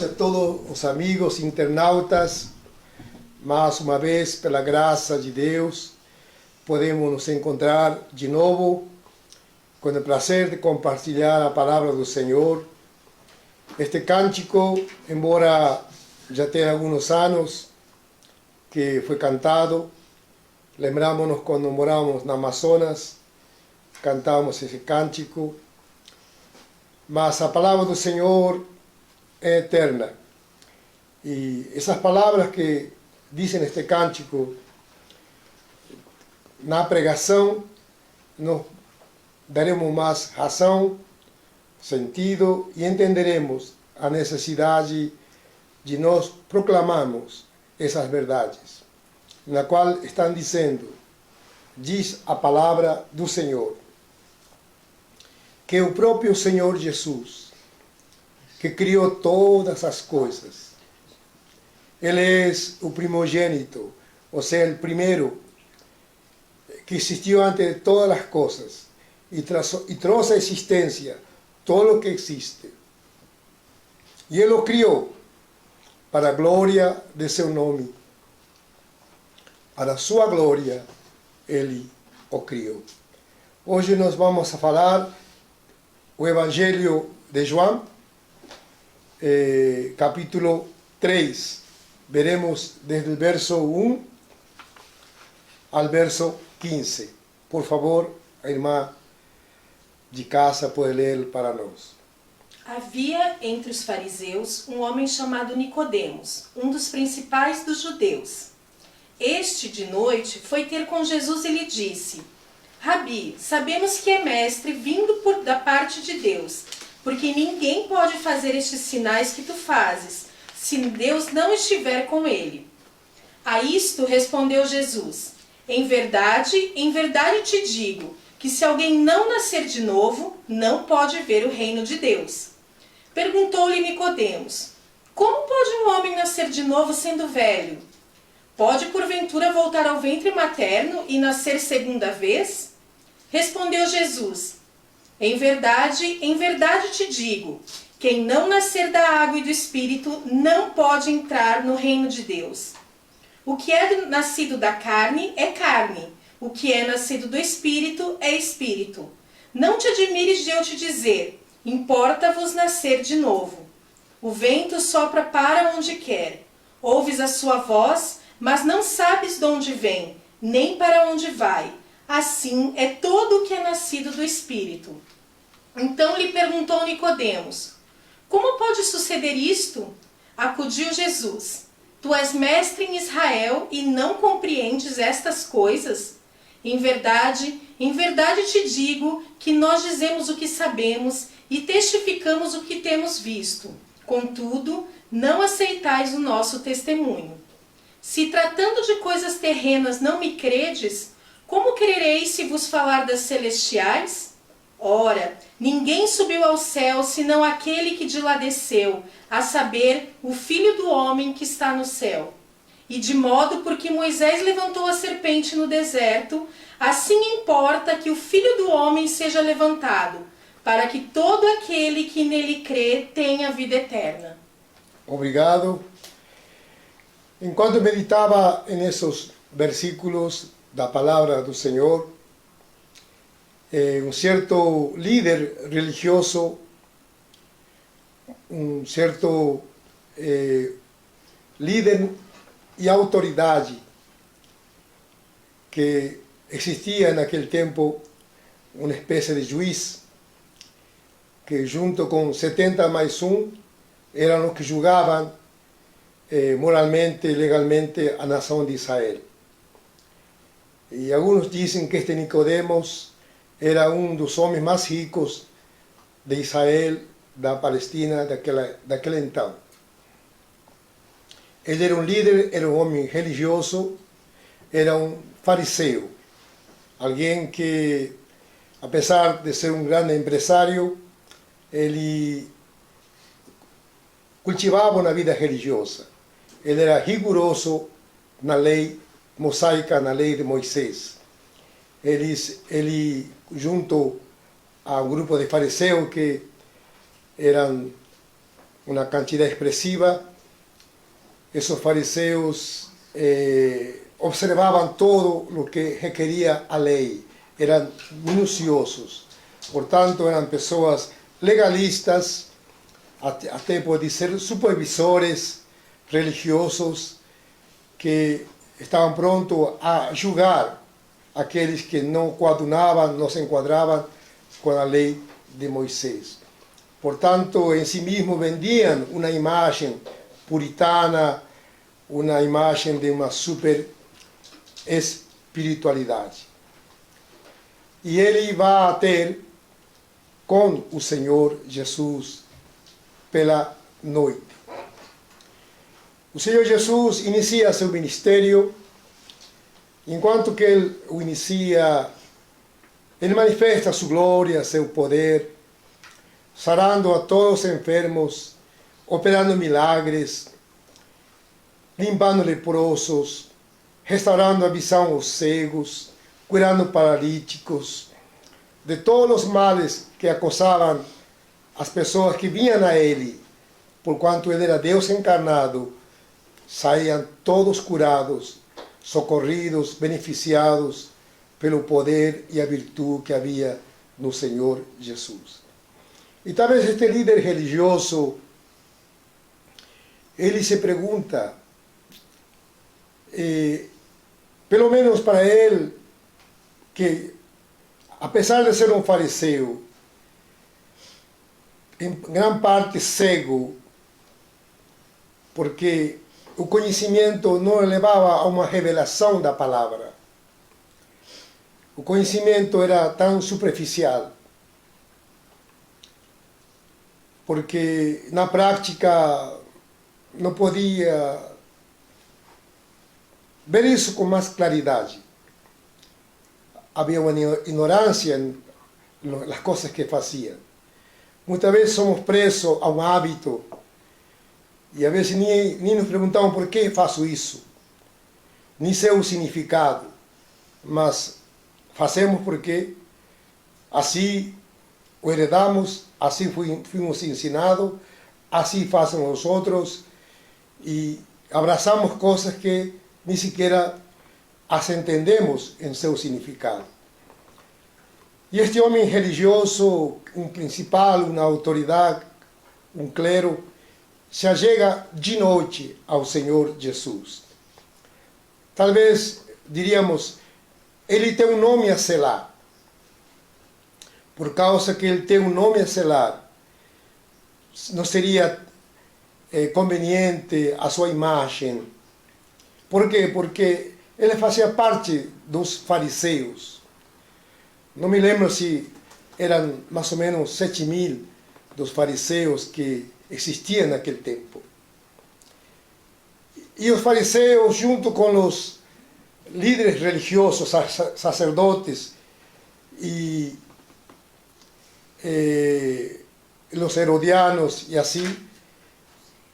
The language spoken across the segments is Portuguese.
noite a todos os amigos internautas. Mais uma vez, pela graça de Deus, podemos nos encontrar de novo com o prazer de compartilhar a palavra do Senhor. Este cântico, embora já tenha alguns anos que foi cantado, lembramos-nos quando morávamos na Amazonas, cantávamos esse cântico, mas a palavra do Senhor é eterna. E essas palavras que dizem este cântico, na pregação, nos daremos mais razão, sentido e entenderemos a necessidade de nós proclamarmos essas verdades, na qual estão dizendo, diz a palavra do Senhor, que o próprio Senhor Jesus, que criou todas as coisas, Ele é o primogênito, ou seja, o primeiro que existiu antes de todas as coisas e trouxe à existência todo o que existe. E Ele o criou para a glória de seu nome. Para a sua glória, Ele o criou. Hoje nós vamos a falar o Evangelho de João, capítulo 3. Veremos desde o verso 1 ao verso 15. Por favor, a irmã de casa pode ler para nós. Havia entre os fariseus um homem chamado Nicodemos, um dos principais dos judeus. Este, de noite, foi ter com Jesus e lhe disse: Rabi, sabemos que é mestre vindo da parte de Deus, porque ninguém pode fazer estes sinais que tu fazes, se Deus não estiver com ele. A isto respondeu Jesus: em verdade te digo, que se alguém não nascer de novo, não pode ver o reino de Deus. Perguntou-lhe Nicodemos: como pode um homem nascer de novo sendo velho? Pode porventura voltar ao ventre materno e nascer segunda vez? Respondeu Jesus: em verdade te digo, quem não nascer da água e do Espírito não pode entrar no reino de Deus. O que é nascido da carne é carne, o que é nascido do Espírito é Espírito. Não te admires de eu te dizer, importa-vos nascer de novo. O vento sopra para onde quer, ouves a sua voz, mas não sabes de onde vem, nem para onde vai. Assim é todo o que é nascido do Espírito. Então lhe perguntou Nicodemos: como pode suceder isto? Acudiu Jesus: tu és mestre em Israel e não compreendes estas coisas? Em verdade te digo que nós dizemos o que sabemos e testificamos o que temos visto. Contudo, não aceitais o nosso testemunho. Se tratando de coisas terrenas não me credes, como crereis se vos falar das celestiais? Ora, ninguém subiu ao céu senão aquele que de lá desceu, a saber, o Filho do homem que está no céu. E de modo porque Moisés levantou a serpente no deserto, assim importa que o Filho do homem seja levantado, para que todo aquele que nele crê tenha vida eterna. Obrigado. Enquanto meditava nesses versículos da palavra do Senhor, um certo líder religioso, um certo líder e autoridade que existia naquele tempo, uma espécie de juiz, que junto com 70 mais um eram os que julgavam moralmente e legalmente a nação de Israel. E alguns dizem que este Nicodemos era um dos homens mais ricos de Israel, da Palestina, daquele então. Ele era um líder, era um homem religioso, era um fariseu, alguém que, apesar de ser um grande empresário, ele cultivava uma vida religiosa. Ele era rigoroso na lei mosaica, na lei de Moisés. Ele junto a um grupo de fariseus que eram una cantidad expresiva. Esos fariseos observaban todo lo que requería a lei, eran minuciosos, por tanto eran pessoas legalistas, até pode ser supervisores religiosos que estavam prontos a julgar aqueles que não coadunavam, não se enquadravam com a lei de Moisés. Portanto, em si mesmo vendiam uma imagem puritana, uma imagem de uma super espiritualidade. E ele vai ter com o Senhor Jesus pela noite. O Senhor Jesus inicia seu ministério. Enquanto que ele o inicia, ele manifesta sua glória, seu poder, sarando a todos os enfermos, operando milagres, limpando leprosos, restaurando a visão aos cegos, curando paralíticos, de todos os males que acosavam as pessoas que vinham a ele, porquanto ele era Deus encarnado, saíam todos curados, socorridos, beneficiados pelo poder e a virtude que havia no Senhor Jesus. E talvez este líder religioso, ele se pergunta, pelo menos para ele, que apesar de ser um fariseu, em grande parte cego, porque o conhecimento não levava a uma revelação da palavra. O conhecimento era tão superficial, porque na prática não podia ver isso com mais claridade. Havia uma ignorância nas coisas que faziam. Muitas vezes somos presos a um hábito e às vezes nem nos perguntamos por que faço isso, nem sei o significado, mas fazemos porque assim o heredamos, assim fomos ensinados, assim fazem os outros e abraçamos coisas que nem sequer as entendemos em seu significado. E este homem religioso, um principal, uma autoridade, um clero, se achega de noite ao Senhor Jesus. Talvez diríamos, ele tem um nome a selar. Por causa que ele tem um nome a selar, não seria conveniente a sua imagem. Por quê? Porque ele fazia parte dos fariseus. Não me lembro se eram mais ou menos 7.000 dos fariseus que existiam naquele tempo. E os fariseus, junto com os líderes religiosos, sacerdotes e os herodianos e assim,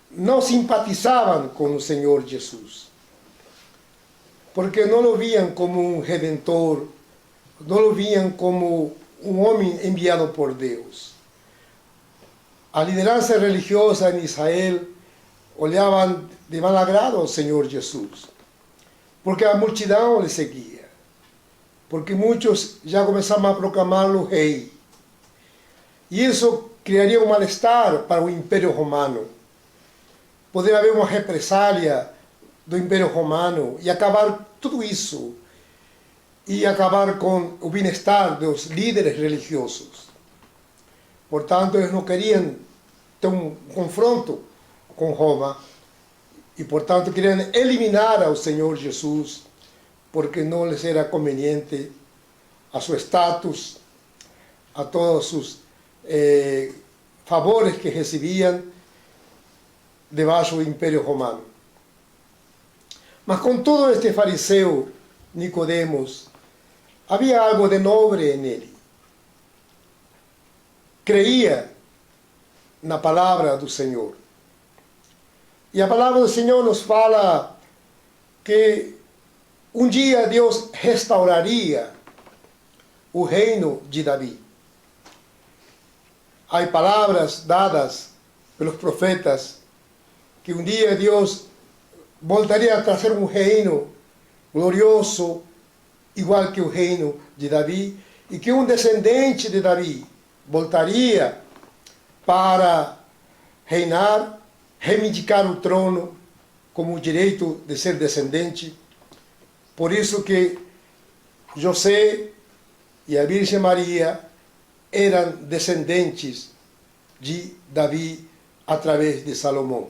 não simpatizavam com o Senhor Jesus. Porque não o viam como um redentor, não o viam como um homem enviado por Deus. A liderança religiosa em Israel olhavam de mal agrado ao Senhor Jesus, porque a multidão lhe seguia, porque muitos já começavam a proclamá-lo rei. E isso criaria um mal-estar para o Império Romano. Poderia haver uma represália do Império Romano e acabar tudo isso, e acabar com o bem-estar dos líderes religiosos. Portanto, eles não queriam ter um confronto com Roma e, portanto, queriam eliminar ao Senhor Jesus, porque não lhes era conveniente a seu status, a todos os favores que recebiam debaixo do Império Romano. Mas com todo este fariseu Nicodemos, havia algo de nobre nele. Creia na palavra do Senhor. E a palavra do Senhor nos fala que um dia Deus restauraria o reino de Davi. Há palavras dadas pelos profetas, que um dia Deus voltaria a trazer um reino glorioso, igual que o reino de Davi, e que um descendente de Davi voltaria para reinar, reivindicar o trono como o direito de ser descendente. Por isso que José e a Virgem Maria eram descendentes de Davi através de Salomão.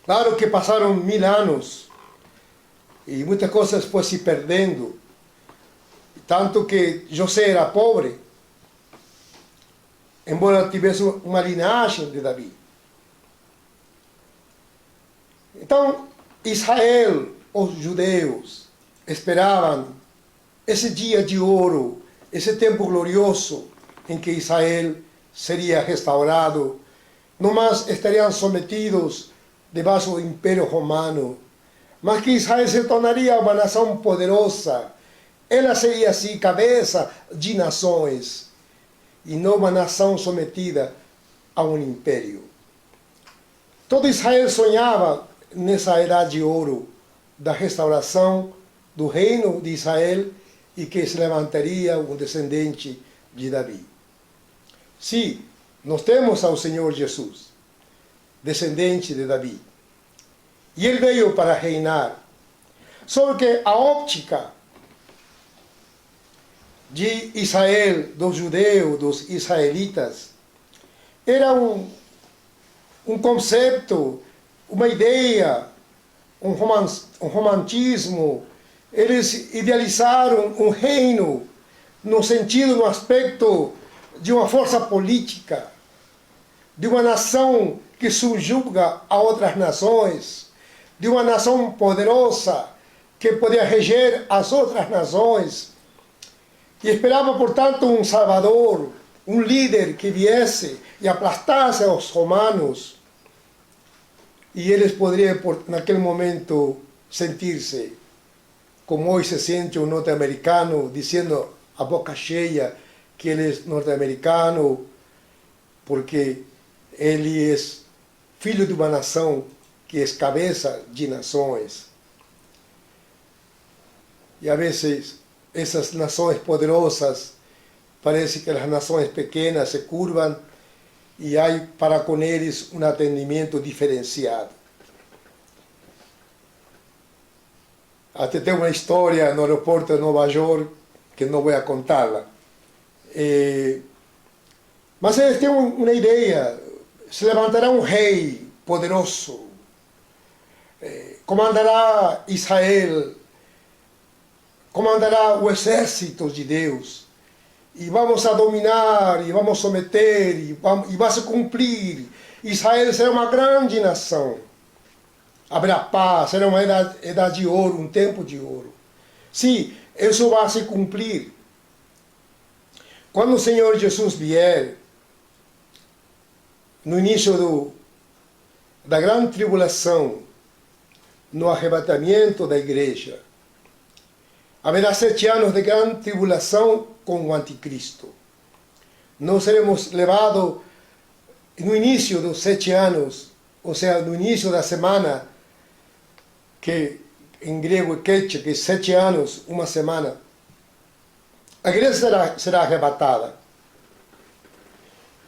Claro que passaram 1000 anos e muitas coisas foram se perdendo, tanto que José era pobre, embora tivesse uma linhagem de Davi. Então, Israel, os judeus, esperavam esse dia de ouro, esse tempo glorioso em que Israel seria restaurado. Não mais estariam sometidos debaixo do Império Romano, mas que Israel se tornaria uma nação poderosa. Ela seria assim cabeça de nações e não uma nação sometida a um império. Todo Israel sonhava nessa era de ouro da restauração do reino de Israel e que se levantaria um descendente de Davi. Sim, nós temos ao Senhor Jesus, descendente de Davi. E ele veio para reinar. Só que a óptica de Israel, dos judeus, dos israelitas, era um conceito, uma ideia, um romantismo. Eles idealizaram um reino no sentido, no aspecto de uma força política, de uma nação que subjuga a outras nações, de uma nação poderosa que podia reger as outras nações. E esperava, portanto, um salvador, um líder que viesse e aplastasse aos romanos. E eles poderiam, naquele momento, sentir-se como hoje se sente um norte-americano, dizendo a boca cheia que ele é norte-americano, porque ele é filho de uma nação que é cabeça de nações. E a vezes essas nações poderosas, parece que as nações pequenas se curvam e há para com eles um atendimento diferenciado. Até tem uma história no aeroporto de Nova York, que não vou contá-la. Mas eles têm uma ideia, se levantará um rei poderoso, comandará Israel, comandará o exército de Deus, e vamos a dominar, e vamos someter, e vai se cumprir. Israel será uma grande nação. Haverá paz, será uma idade de ouro, um tempo de ouro. Sim, isso vai se cumprir. Quando o Senhor Jesus vier, no início da grande tribulação, no arrebatamento da igreja, haverá 7 anos de grande tribulação com o anticristo. Nós seremos levados no início dos 7 anos, ou seja, no início da semana, que em grego é ketia, que é 7 anos, uma semana, a igreja será arrebatada.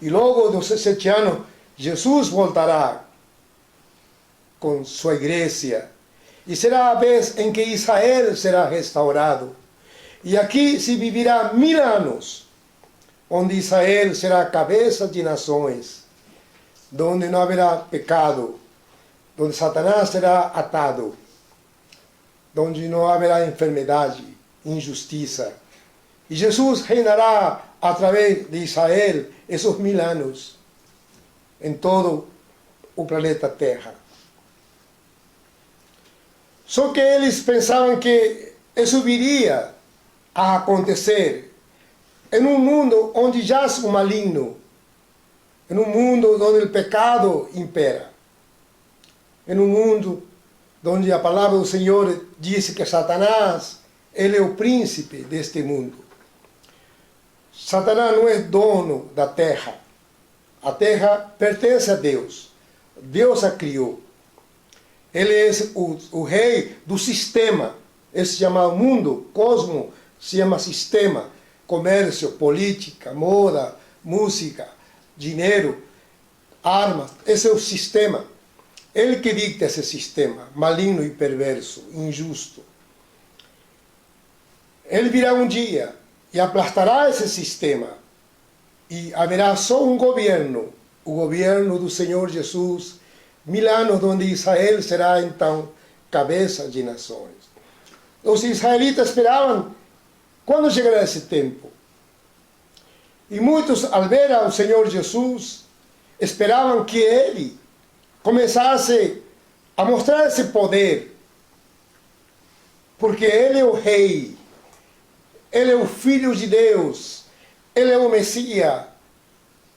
E logo dos 7 anos, Jesus voltará com sua igreja. E será a vez em que Israel será restaurado. E aqui se viverá 1000 anos, onde Israel será a cabeça de nações, onde não haverá pecado, onde Satanás será atado, onde não haverá enfermidade, injustiça. E Jesus reinará através de Israel esses 1000 anos em todo o planeta Terra. Só que eles pensavam que isso viria a acontecer em um mundo onde jaz o maligno, em um mundo onde o pecado impera, em um mundo onde a palavra do Senhor diz que Satanás, ele é o príncipe deste mundo. Satanás não é dono da terra. A terra pertence a Deus. Deus a criou. Ele é o rei do sistema. Esse se chama mundo, cosmo, se chama sistema. Comércio, política, moda, música, dinheiro, armas. Esse é o sistema. Ele que dicta esse sistema, maligno e perverso, injusto. Ele virá um dia e aplastará esse sistema. E haverá só um governo, o governo do Senhor Jesus, 1000 anos, onde Israel será então cabeça de nações. Os israelitas esperavam quando chegará esse tempo. E muitos, ao ver ao Senhor Jesus, esperavam que ele começasse a mostrar esse poder, porque ele é o rei, ele é o Filho de Deus, ele é o Messias,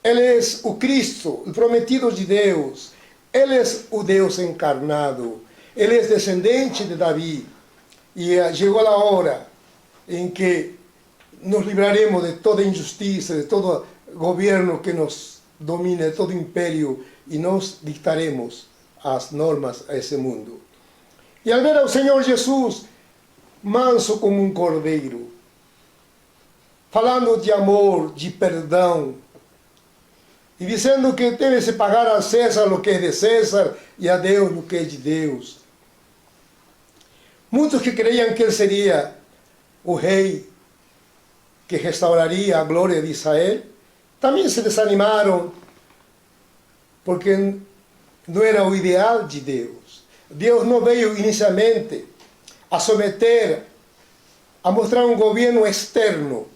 ele é o Cristo, o prometido de Deus, ele é o Deus encarnado, ele é descendente de Davi. E chegou a hora em que nos livraremos de toda injustiça, de todo governo que nos domina, de todo império, e nós dictaremos as normas a esse mundo. E ao ver ao Senhor Jesus, manso como um cordeiro, falando de amor, de perdão, e dizendo que deve-se pagar a César o que é de César e a Deus o que é de Deus. Muitos que creiam que ele seria o rei que restauraria a glória de Israel, também se desanimaram, porque não era o ideal de Deus. Deus não veio inicialmente a someter, a mostrar um governo externo.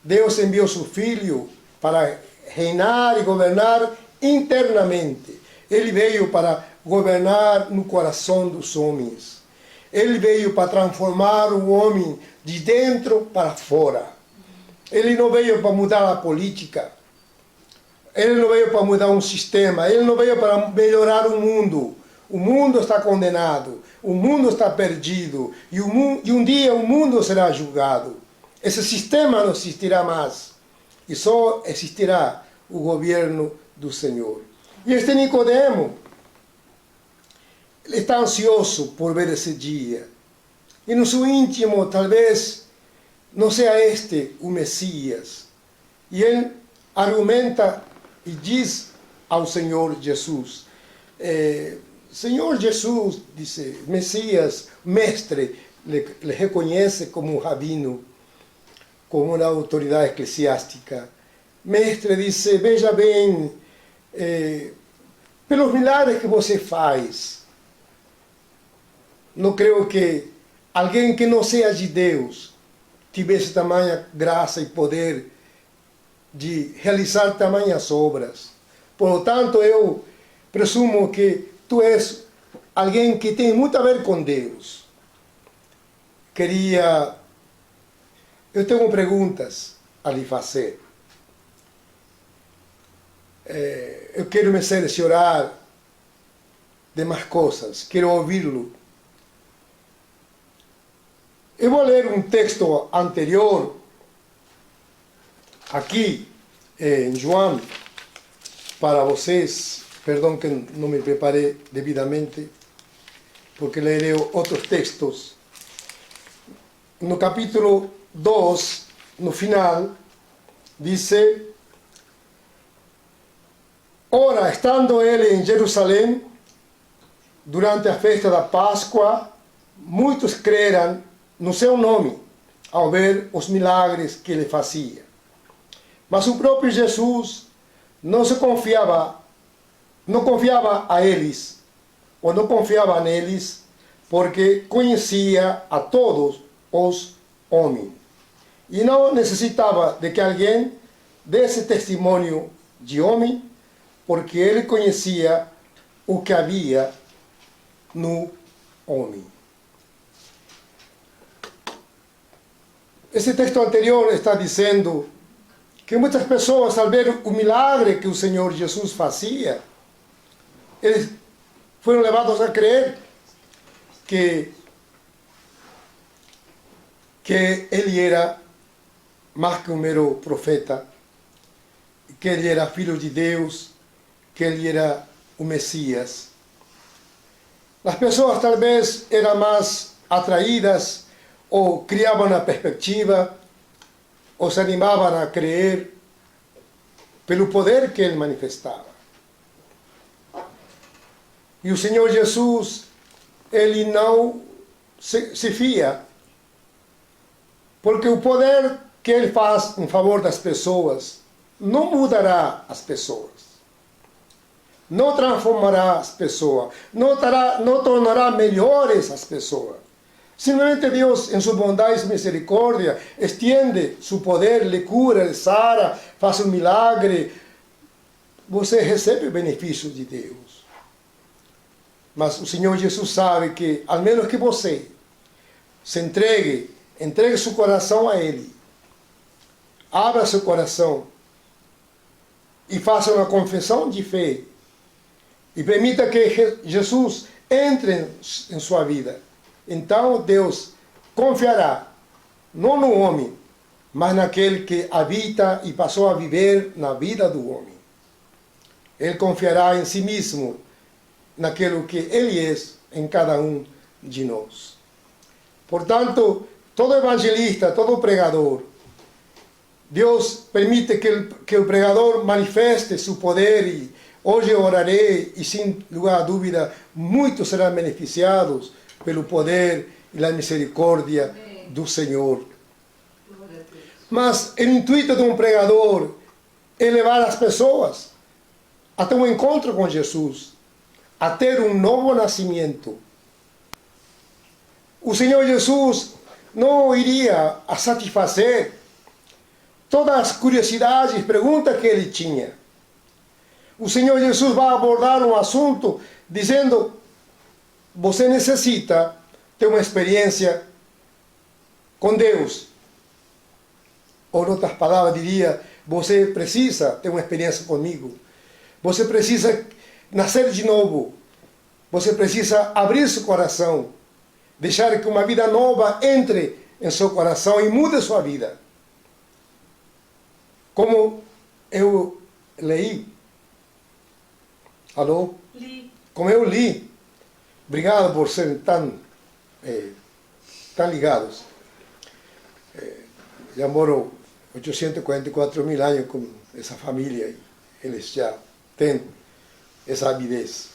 Deus enviou seu Filho para reinar e governar internamente. Ele veio para governar no coração dos homens. Ele veio para transformar o homem de dentro para fora. Ele não veio para mudar a política. Ele não veio para mudar um sistema. Ele não veio para melhorar o mundo. O mundo está condenado. O mundo está perdido. E um dia o mundo será julgado. Esse sistema não existirá mais. E só existirá o governo do Senhor. E este Nicodemo, ele está ansioso por ver esse dia. E no seu íntimo, talvez, não seja este o Messias. E ele argumenta e diz ao Senhor Jesus, Senhor Jesus, disse, Messias, mestre, le reconhece como um rabino, como uma autoridade eclesiástica. Mestre, disse, veja bem, pelos milagres que você faz, não creio que alguém que não seja de Deus tivesse tamanha graça e poder de realizar tamanhas obras. Por lo tanto, eu presumo que tu és alguém que tem muito a ver com Deus. Eu tenho perguntas a lhe fazer. Eu quero me cerciorar de mais coisas, quero ouvi-lo. Eu vou ler um texto anterior, aqui em João, para vocês. Perdão que não me preparei devidamente, porque lerei outros textos. No capítulo 2, no final, dice: Ora, estando ele em Jerusalém, durante a festa da Páscoa, muitos creram no seu nome, ao ver os milagres que ele fazia. Mas o próprio Jesus não confiava a eles, ou não confiava neles, porque conhecia a todos os homens. E não necessitava de que alguém desse testemunho de homem, porque ele conhecia o que havia no homem. Esse texto anterior está dizendo que muitas pessoas, ao ver o milagre que o Senhor Jesus fazia, eles foram levados a crer que ele era mais que um mero profeta que ele era filho de Deus, que ele era o Messias. As pessoas talvez eram mais atraídas ou criavam a perspectiva ou se animavam a crer pelo poder que ele manifestava. E o Senhor Jesus, ele não se fia, porque o poder que ele faz em favor das pessoas não mudará as pessoas, não transformará as pessoas, não tornará melhores as pessoas. Simplesmente Deus, em sua bondade e misericórdia, estende seu poder, lhe cura, lhe sara, faz um milagre. Você recebe o benefício de Deus. Mas o Senhor Jesus sabe que, ao menos que você se entregue seu coração a Ele, abra seu coração e faça uma confissão de fé e permita que Jesus entre em sua vida. Então Deus confiará, não no homem, mas naquele que habita e passou a viver na vida do homem. Ele confiará em si mesmo, naquilo que Ele é em cada um de nós. Portanto, todo evangelista, todo pregador, Deus permite que o pregador manifeste seu poder e hoje orarei e sem lugar a dúvida muitos serão beneficiados pelo poder e a misericórdia do Senhor. Mas o intuito de um pregador é levar as pessoas até um encontro com Jesus, a ter um novo nascimento. O Senhor Jesus não iria a satisfazer todas as curiosidades e perguntas que ele tinha. O Senhor Jesus vai abordar um assunto dizendo: você necessita ter uma experiência com Deus. Ou, em outras palavras, diria: você precisa ter uma experiência comigo. Você precisa nascer de novo. Você precisa abrir seu coração. Deixar que uma vida nova entre em seu coração e mude sua vida. Como eu li. Alô? Li. Como eu li. Obrigado por serem tão ligados. Já moro 844 mil anos com essa família e eles já têm essa avidez.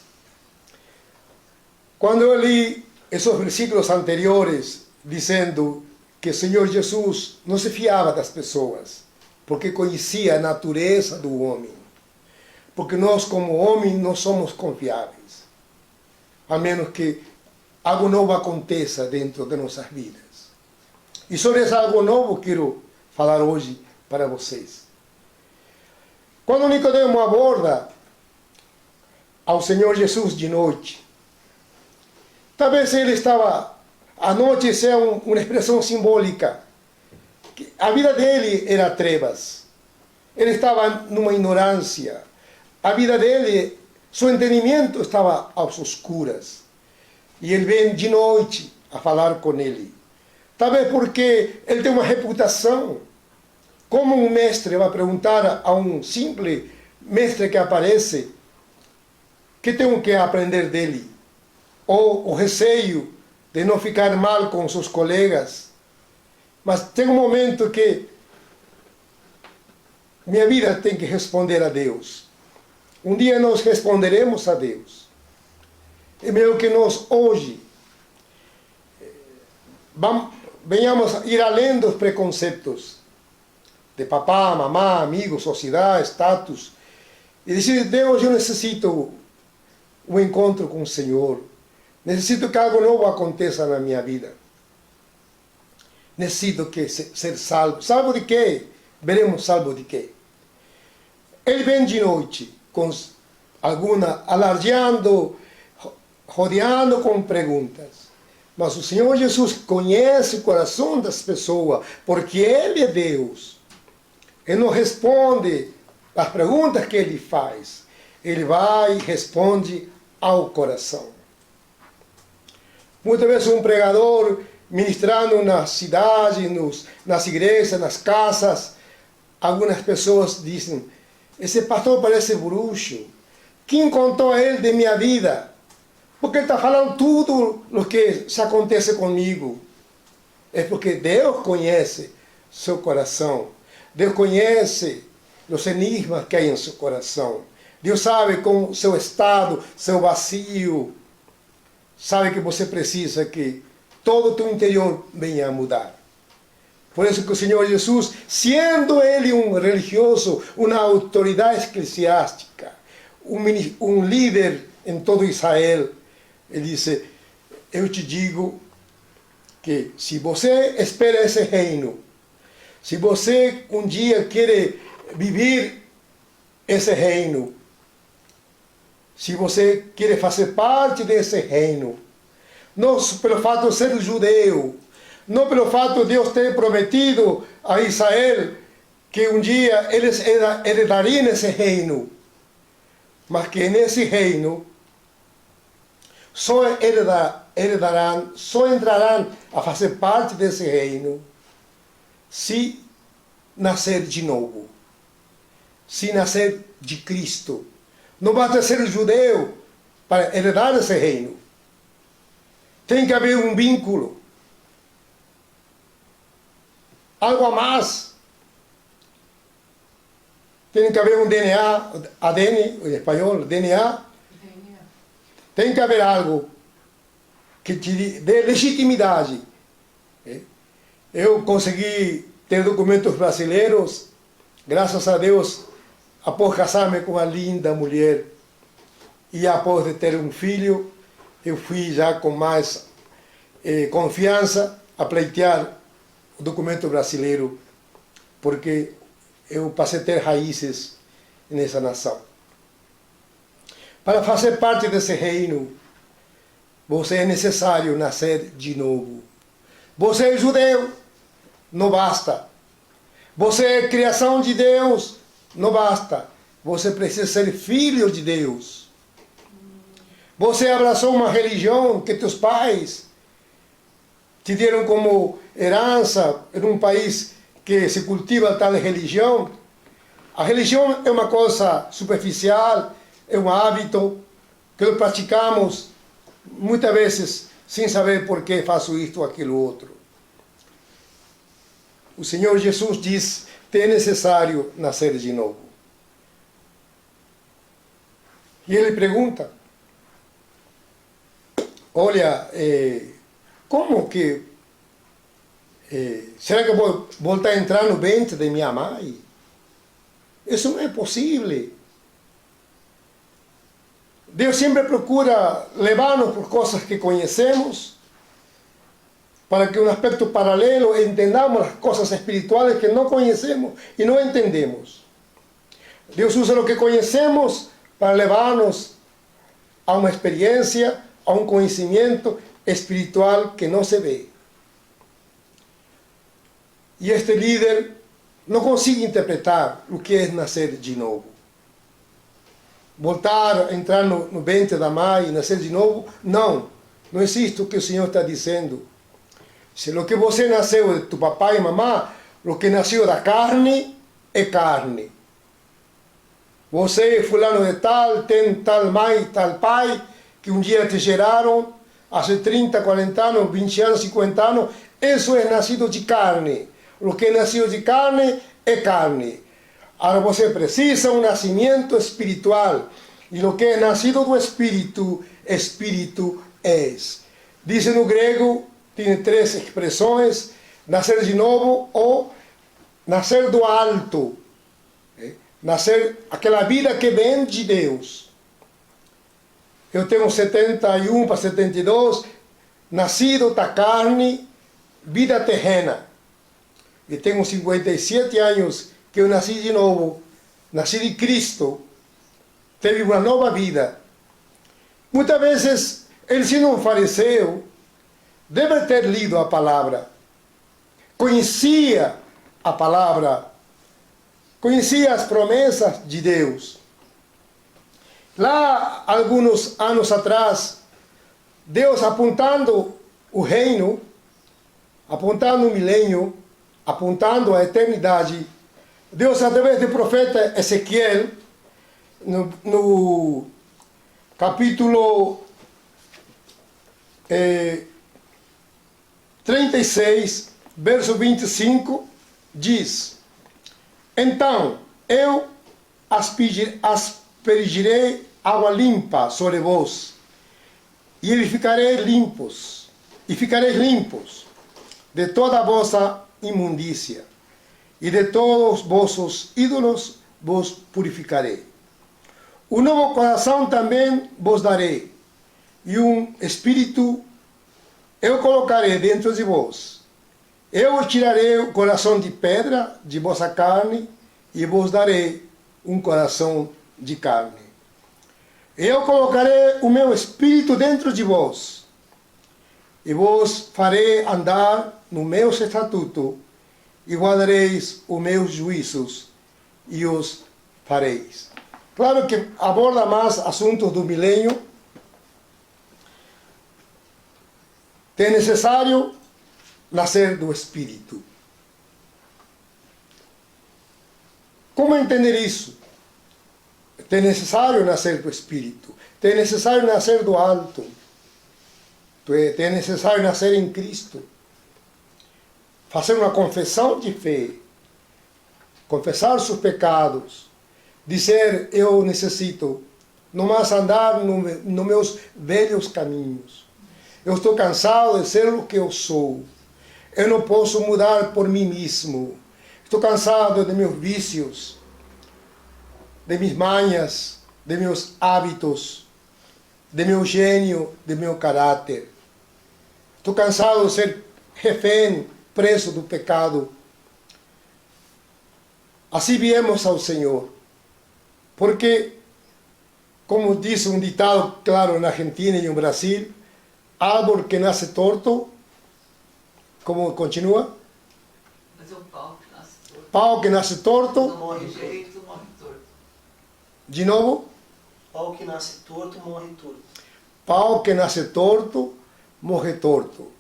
Quando eu li esses versículos anteriores dizendo que o Senhor Jesus não se fiava das pessoas, porque conhecia a natureza do homem, porque nós como homem não somos confiáveis, a menos que algo novo aconteça dentro de nossas vidas. E sobre esse algo novo quero falar hoje para vocês. Quando Nicodemo aborda ao Senhor Jesus de noite, talvez ele estava, a noite é uma expressão simbólica, que a vida dele era trevas, ele estava numa ignorância, a vida dele, seu entendimento estava às escuras, e ele vem de noite a falar com ele, talvez porque ele tem uma reputação, como um mestre vai perguntar a um simples mestre que aparece, que tem que aprender dele, ou o receio de não ficar mal com seus colegas. Mas tem um momento que minha vida tem que responder a Deus. Um dia nós responderemos a Deus. É melhor que nós hoje venhamos a ir além dos preconceitos de papá, mamá, amigos, sociedade, status, e dizer: Deus, eu necessito um encontro com o Senhor. Necessito que algo novo aconteça na minha vida. Necessito ser salvo. Salvo de quê? Veremos salvo de quê. Ele vem de noite, com alguma alardeando, rodeando com perguntas. Mas o Senhor Jesus conhece o coração das pessoas, porque Ele é Deus. Ele não responde às perguntas que Ele faz. Ele vai e responde ao coração. Muitas vezes um pregador ministrando na cidade, nas igrejas, nas casas, algumas pessoas dizem: esse pastor parece bruxo. Quem contou a ele de minha vida? Porque ele está falando tudo o que se acontece comigo. É porque Deus conhece seu coração. Deus conhece os enigmas que há em seu coração. Deus sabe com seu estado, seu vazio. Sabe que você precisa que todo o teu interior venha a mudar. Por isso que o Senhor Jesus, sendo Ele um religioso, uma autoridade eclesiástica, um líder em todo Israel, Ele disse, eu te digo que se você espera esse reino, se você um dia quer viver esse reino, se você quer fazer parte desse reino, não pelo fato de ser judeu, não pelo fato de Deus ter prometido a Israel que um dia eles herdariam esse reino, mas que nesse reino só herdarão, só entrarão a fazer parte desse reino se nascer de novo, se nascer de Cristo. Não basta ser judeu para herdar esse reino. Tem que haver um vínculo, algo a mais. Tem que haver um DNA, ADN, em espanhol, DNA. Tem que haver algo que te dê legitimidade. Eu consegui ter documentos brasileiros, graças a Deus, após casar-me com uma linda mulher e após de ter um filho, eu fui já com mais confiança a pleitear o documento brasileiro, porque eu passei a ter raízes nessa nação. Para fazer parte desse reino, você é necessário nascer de novo. Você é judeu, não basta. Você é criação de Deus, não basta. Você precisa ser filho de Deus. Você abraçou uma religião que teus pais te deram como herança em um país que se cultiva tal religião. A religião é uma coisa superficial, é um hábito que praticamos muitas vezes sem saber por que faço isto ou aquilo outro. O Senhor Jesus diz que é necessário nascer de novo. E ele pergunta, olha, como que, será que eu vou voltar a entrar no ventre de minha mãe? Isso não é possível. Deus sempre procura levar-nos por coisas que conhecemos, para que um aspecto paralelo entendamos as coisas espirituais que não conhecemos e não entendemos. Deus usa o que conhecemos para levar-nos a uma experiência, a um conhecimento espiritual que não se vê. E este líder não consegue interpretar o que é nascer de novo. Voltar a entrar no ventre da mãe e nascer de novo, não existe o que o Senhor está dizendo. Se o que você nasceu de tu papai e mamãe, o que nasceu da carne é carne. Você, fulano de tal, tem tal mãe, tal pai, que um dia te geraram, há 30, 40 anos, 20 anos, 50 anos, isso é nascido de carne. O que é nascido de carne é carne. Agora você precisa um nascimento espiritual. E o que é nascido do Espírito, Espírito és. Diz no grego, tem 3 expressões, nascer de novo ou nascer do alto. Nascer aquela vida que vem de Deus. Eu tenho 71 para 72, nascido da carne, vida terrena. E tenho 57 anos que eu nasci de novo, nasci de Cristo, teve uma nova vida. Muitas vezes, ele sendo um fariseu, deve ter lido a palavra, conhecia a palavra, conhecia as promessas de Deus. Lá, alguns anos atrás, Deus apontando o reino, apontando o milênio, apontando a eternidade, Deus, através do profeta Ezequiel, no capítulo 36, verso 25, diz: então eu aspergirei água limpa sobre vós, e ficareis limpos de toda a vossa imundícia, e de todos os vossos ídolos vos purificarei. Um novo coração também vos darei, e um espírito eu colocarei dentro de vós. Eu tirarei o coração de pedra de vossa carne, e vos darei um coração de carne. Eu colocarei o meu espírito dentro de vós, e vos farei andar no meu estatuto, e guardareis os meus juízos, e os fareis. Claro que aborda mais assuntos do milênio. É necessário nascer do Espírito. Como entender isso? É necessário nascer do Espírito. É necessário nascer do alto. É necessário nascer em Cristo. Fazer uma confissão de fé. Confessar seus pecados. Dizer: eu necessito não mais andar nos meus velhos caminhos. Eu estou cansado de ser o que eu sou. Eu não posso mudar por mim mesmo. Estou cansado de meus vícios, de minhas manhas, de meus hábitos, de meu gênio, de meu caráter. Estou cansado de ser refém, preso do pecado. Assim viemos ao Senhor. Porque, como diz um ditado claro na Argentina e no Brasil, árvore que nasce torto, como continua? Mas é um pau que nasce torto. Pau que nasce torto. Não morre jeito, morre torto. De novo? Pau que nasce torto, morre torto. Pau que nasce torto, morre torto.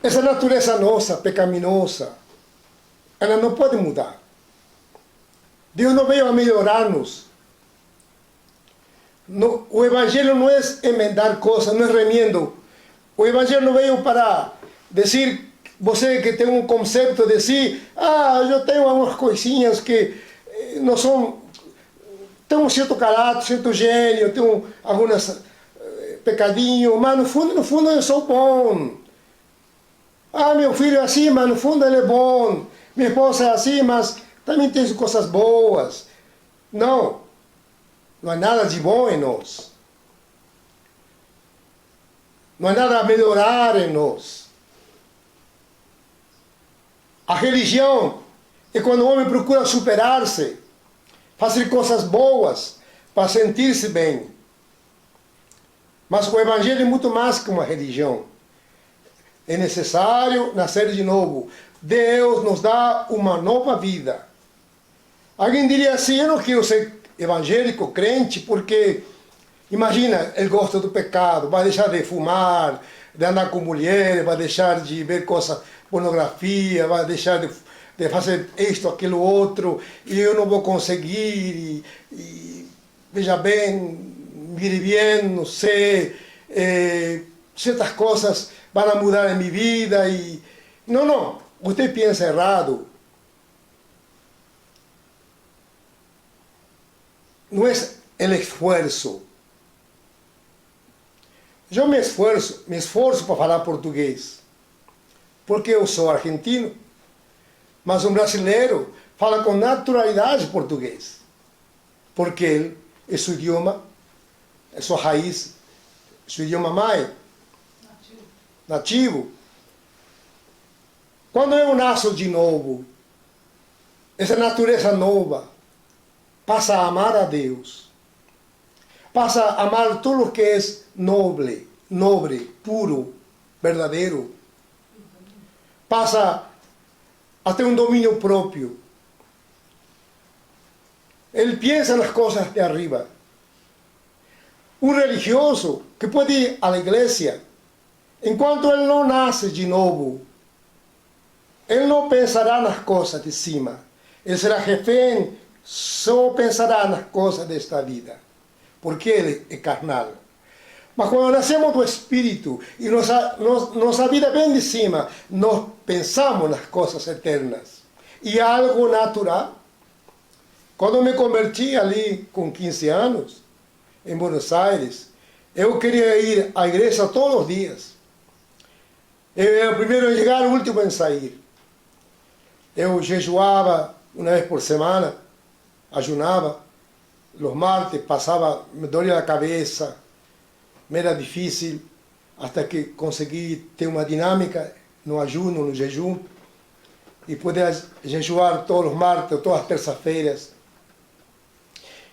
Essa natureza nossa, pecaminosa, ela não pode mudar. Deus não veio a melhorar-nos. O Evangelho não é emendar coisas, não é remendo. O Evangelho não veio para dizer, você que tem um conceito de si, eu tenho algumas coisinhas que não são, tenho um certo caráter, certo gênio, tenho alguns pecadinhos, mas no fundo eu sou bom. Meu filho é assim, mas no fundo ele é bom. Minha esposa é assim, mas também tem coisas boas. Não há nada de bom em nós. Não há nada a melhorar em nós. A religião é quando o homem procura superar-se, fazer coisas boas para sentir-se bem. Mas o Evangelho é muito mais que uma religião. É necessário nascer de novo. Deus nos dá uma nova vida. Alguém diria assim: eu não quero ser evangélico, crente, porque, imagina, ele gosta do pecado, vai deixar de fumar, de andar com mulheres, vai deixar de ver coisas, pornografia, vai deixar de fazer isto, aquilo, outro, e eu não vou conseguir, e veja bem, mire bem, não sei, certas coisas vão mudar em minha vida, e... Não, você pensa errado. Não é o esforço. Eu me esforço para falar português, porque eu sou argentino, mas um brasileiro fala com naturalidade português, porque ele é seu idioma, é sua raiz, seu idioma mãe, nativo. Quando eu nasço de novo, essa natureza nova passa a amar a Deus, passa a amar tudo o que é nobre, puro, verdadeiro, passa a ter um domínio próprio. Ele pensa nas coisas de arriba. Um religioso que pode ir à igreja, enquanto ele não nasce de novo, Ele não pensará nas coisas de cima. Ele será refém, só pensará nas coisas desta vida, porque ele é carnal. Mas quando nascemos do Espírito e nossa vida vem de cima, nós pensamos nas coisas eternas. E é algo natural. Quando me converti ali com 15 anos, em Buenos Aires, eu queria ir à igreja todos os dias. Eu era o primeiro a chegar, o último a sair. Eu jejuava uma vez por semana, ayunava, los martes passava, me doía a cabeça, me era difícil, até que consegui ter uma dinâmica no ayuno, no jejum, e poder jejuar todos os martes, todas as terças-feiras.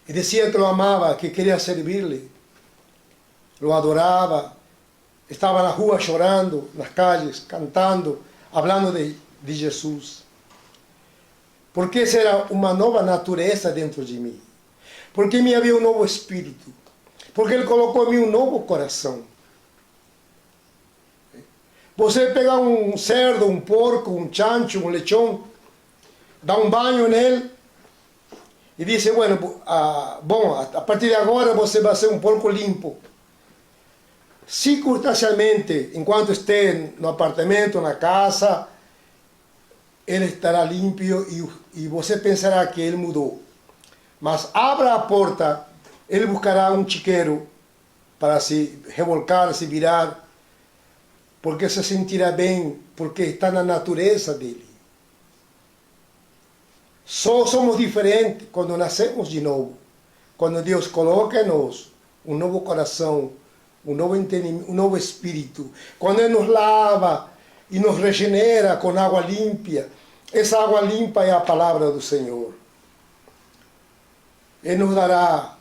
E dizia que lo amava, que queria servir-lhe, lo adorava, estava na rua chorando, nas calles, cantando, falando de Jesus. Porque essa era uma nova natureza dentro de mim. Porque me havia um novo espírito. Porque Ele colocou em mim um novo coração. Você pegar um cerdo, um porco, um chancho, um lechão, dá um banho nele e diz, bueno, a partir de agora você vai ser um porco limpo. Circunstancialmente, enquanto esteja no apartamento, na casa, ele estará limpo e você pensará que ele mudou. Mas abra a porta, ele buscará um chiqueiro para se revolcar, se virar, porque se sentirá bem, porque está na natureza dele. Só somos diferentes quando nascemos de novo. Quando Deus coloca em nós um novo coração, um novo entendimento, um novo espírito. Quando Ele nos lava e nos regenera com água limpa. Essa água limpa é a palavra do Senhor. Ele nos dará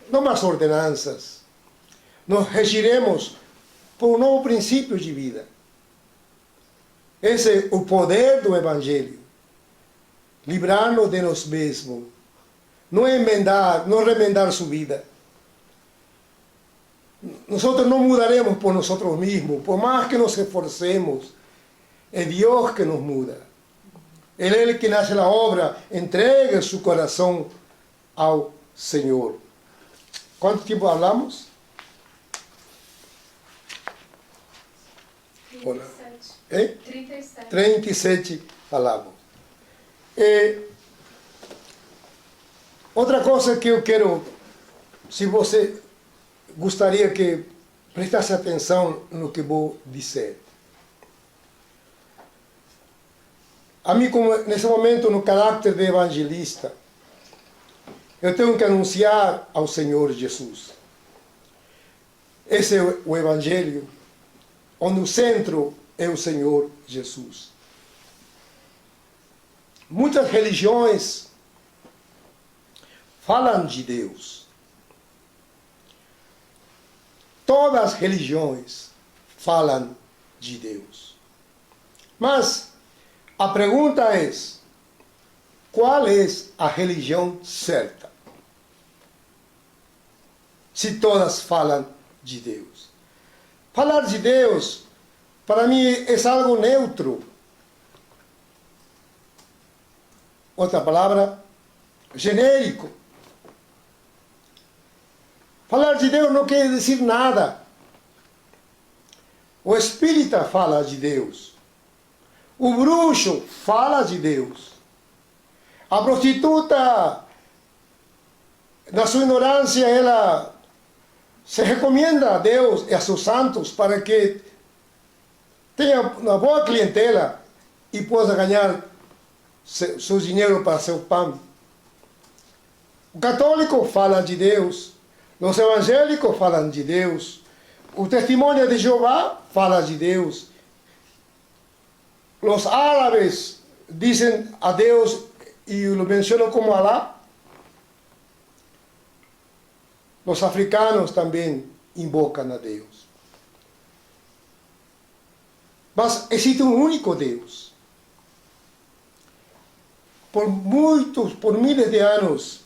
não mais ordenanças. Nos regiremos por um novo princípio de vida. Esse é o poder do Evangelho. Livrar-nos de nós mesmos. Não emendar, não remendar sua vida. Nós não mudaremos por nós mesmos, por mais que nos esforcemos. É Deus que nos muda. Ele é Ele que nace a obra, entrega seu coração ao Senhor. Quanto tempo falamos? 37. 37. 37 falamos. Outra coisa que eu quero, se você gostaria que prestasse atenção no que vou dizer. A mim, como nesse momento, no caráter de evangelista, eu tenho que anunciar ao Senhor Jesus. Esse é o Evangelho, onde o centro é o Senhor Jesus. Muitas religiões falam de Deus. Todas as religiões falam de Deus. Mas a pergunta é, qual é a religião certa? Se todas falam de Deus. Falar de Deus, para mim, é algo neutro. Outra palavra, genérico. Falar de Deus não quer dizer nada. O espírita fala de Deus. O bruxo fala de Deus. A prostituta, na sua ignorância, ela se recomenda a Deus e a seus santos para que tenha uma boa clientela e possa ganhar seu dinheiro para seu pão. O católico fala de Deus. Os evangélicos falam de Deus. O testemunho de Jeová fala de Deus. Os árabes dizem a Deus e o mencionam como Alá. Os africanos também invocam a Deus. Mas existe um único Deus. Por miles de anos,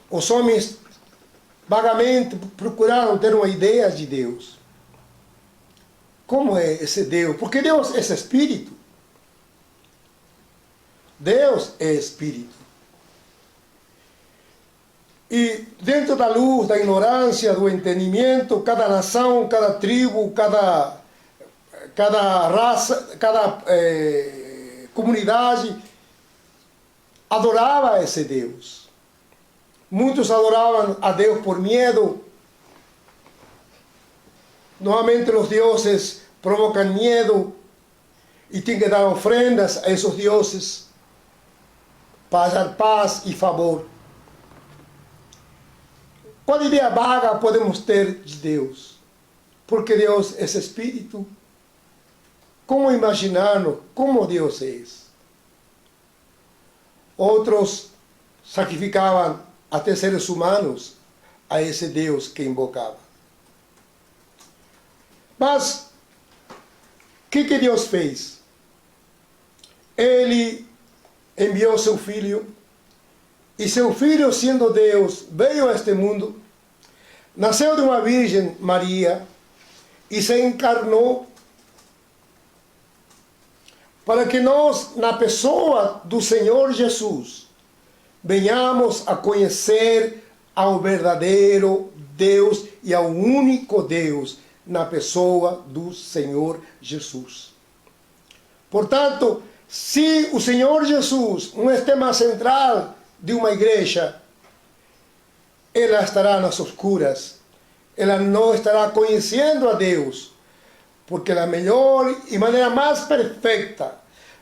os homens vagamente procuraram ter uma ideia de Deus. Como é esse Deus? Porque Deus é esse Espírito. Deus é espírito. E dentro da luz, da ignorância, do entendimento, cada nação, cada tribo, cada raça, cada comunidade adorava esse Deus. Muitos adoravam a Deus por medo. Normalmente os deuses provocam medo e tem que dar ofrendas a esses deuses para dar paz e favor. Qual ideia vaga podemos ter de Deus? Porque Deus é espírito. Como imaginar-nos como Deus é? Outros sacrificavam até seres humanos a esse Deus que invocava. Mas, o que Deus fez? Ele enviou seu Filho, e seu Filho, sendo Deus, veio a este mundo, nasceu de uma Virgem Maria, e se encarnou para que nós, na pessoa do Senhor Jesus, venhamos a conhecer ao verdadeiro Deus e ao único Deus na pessoa do Senhor Jesus. Portanto, se o Senhor Jesus não é tema central de uma igreja, ela estará nas oscuras, ela não estará conhecendo a Deus, porque a melhor e maneira mais perfeita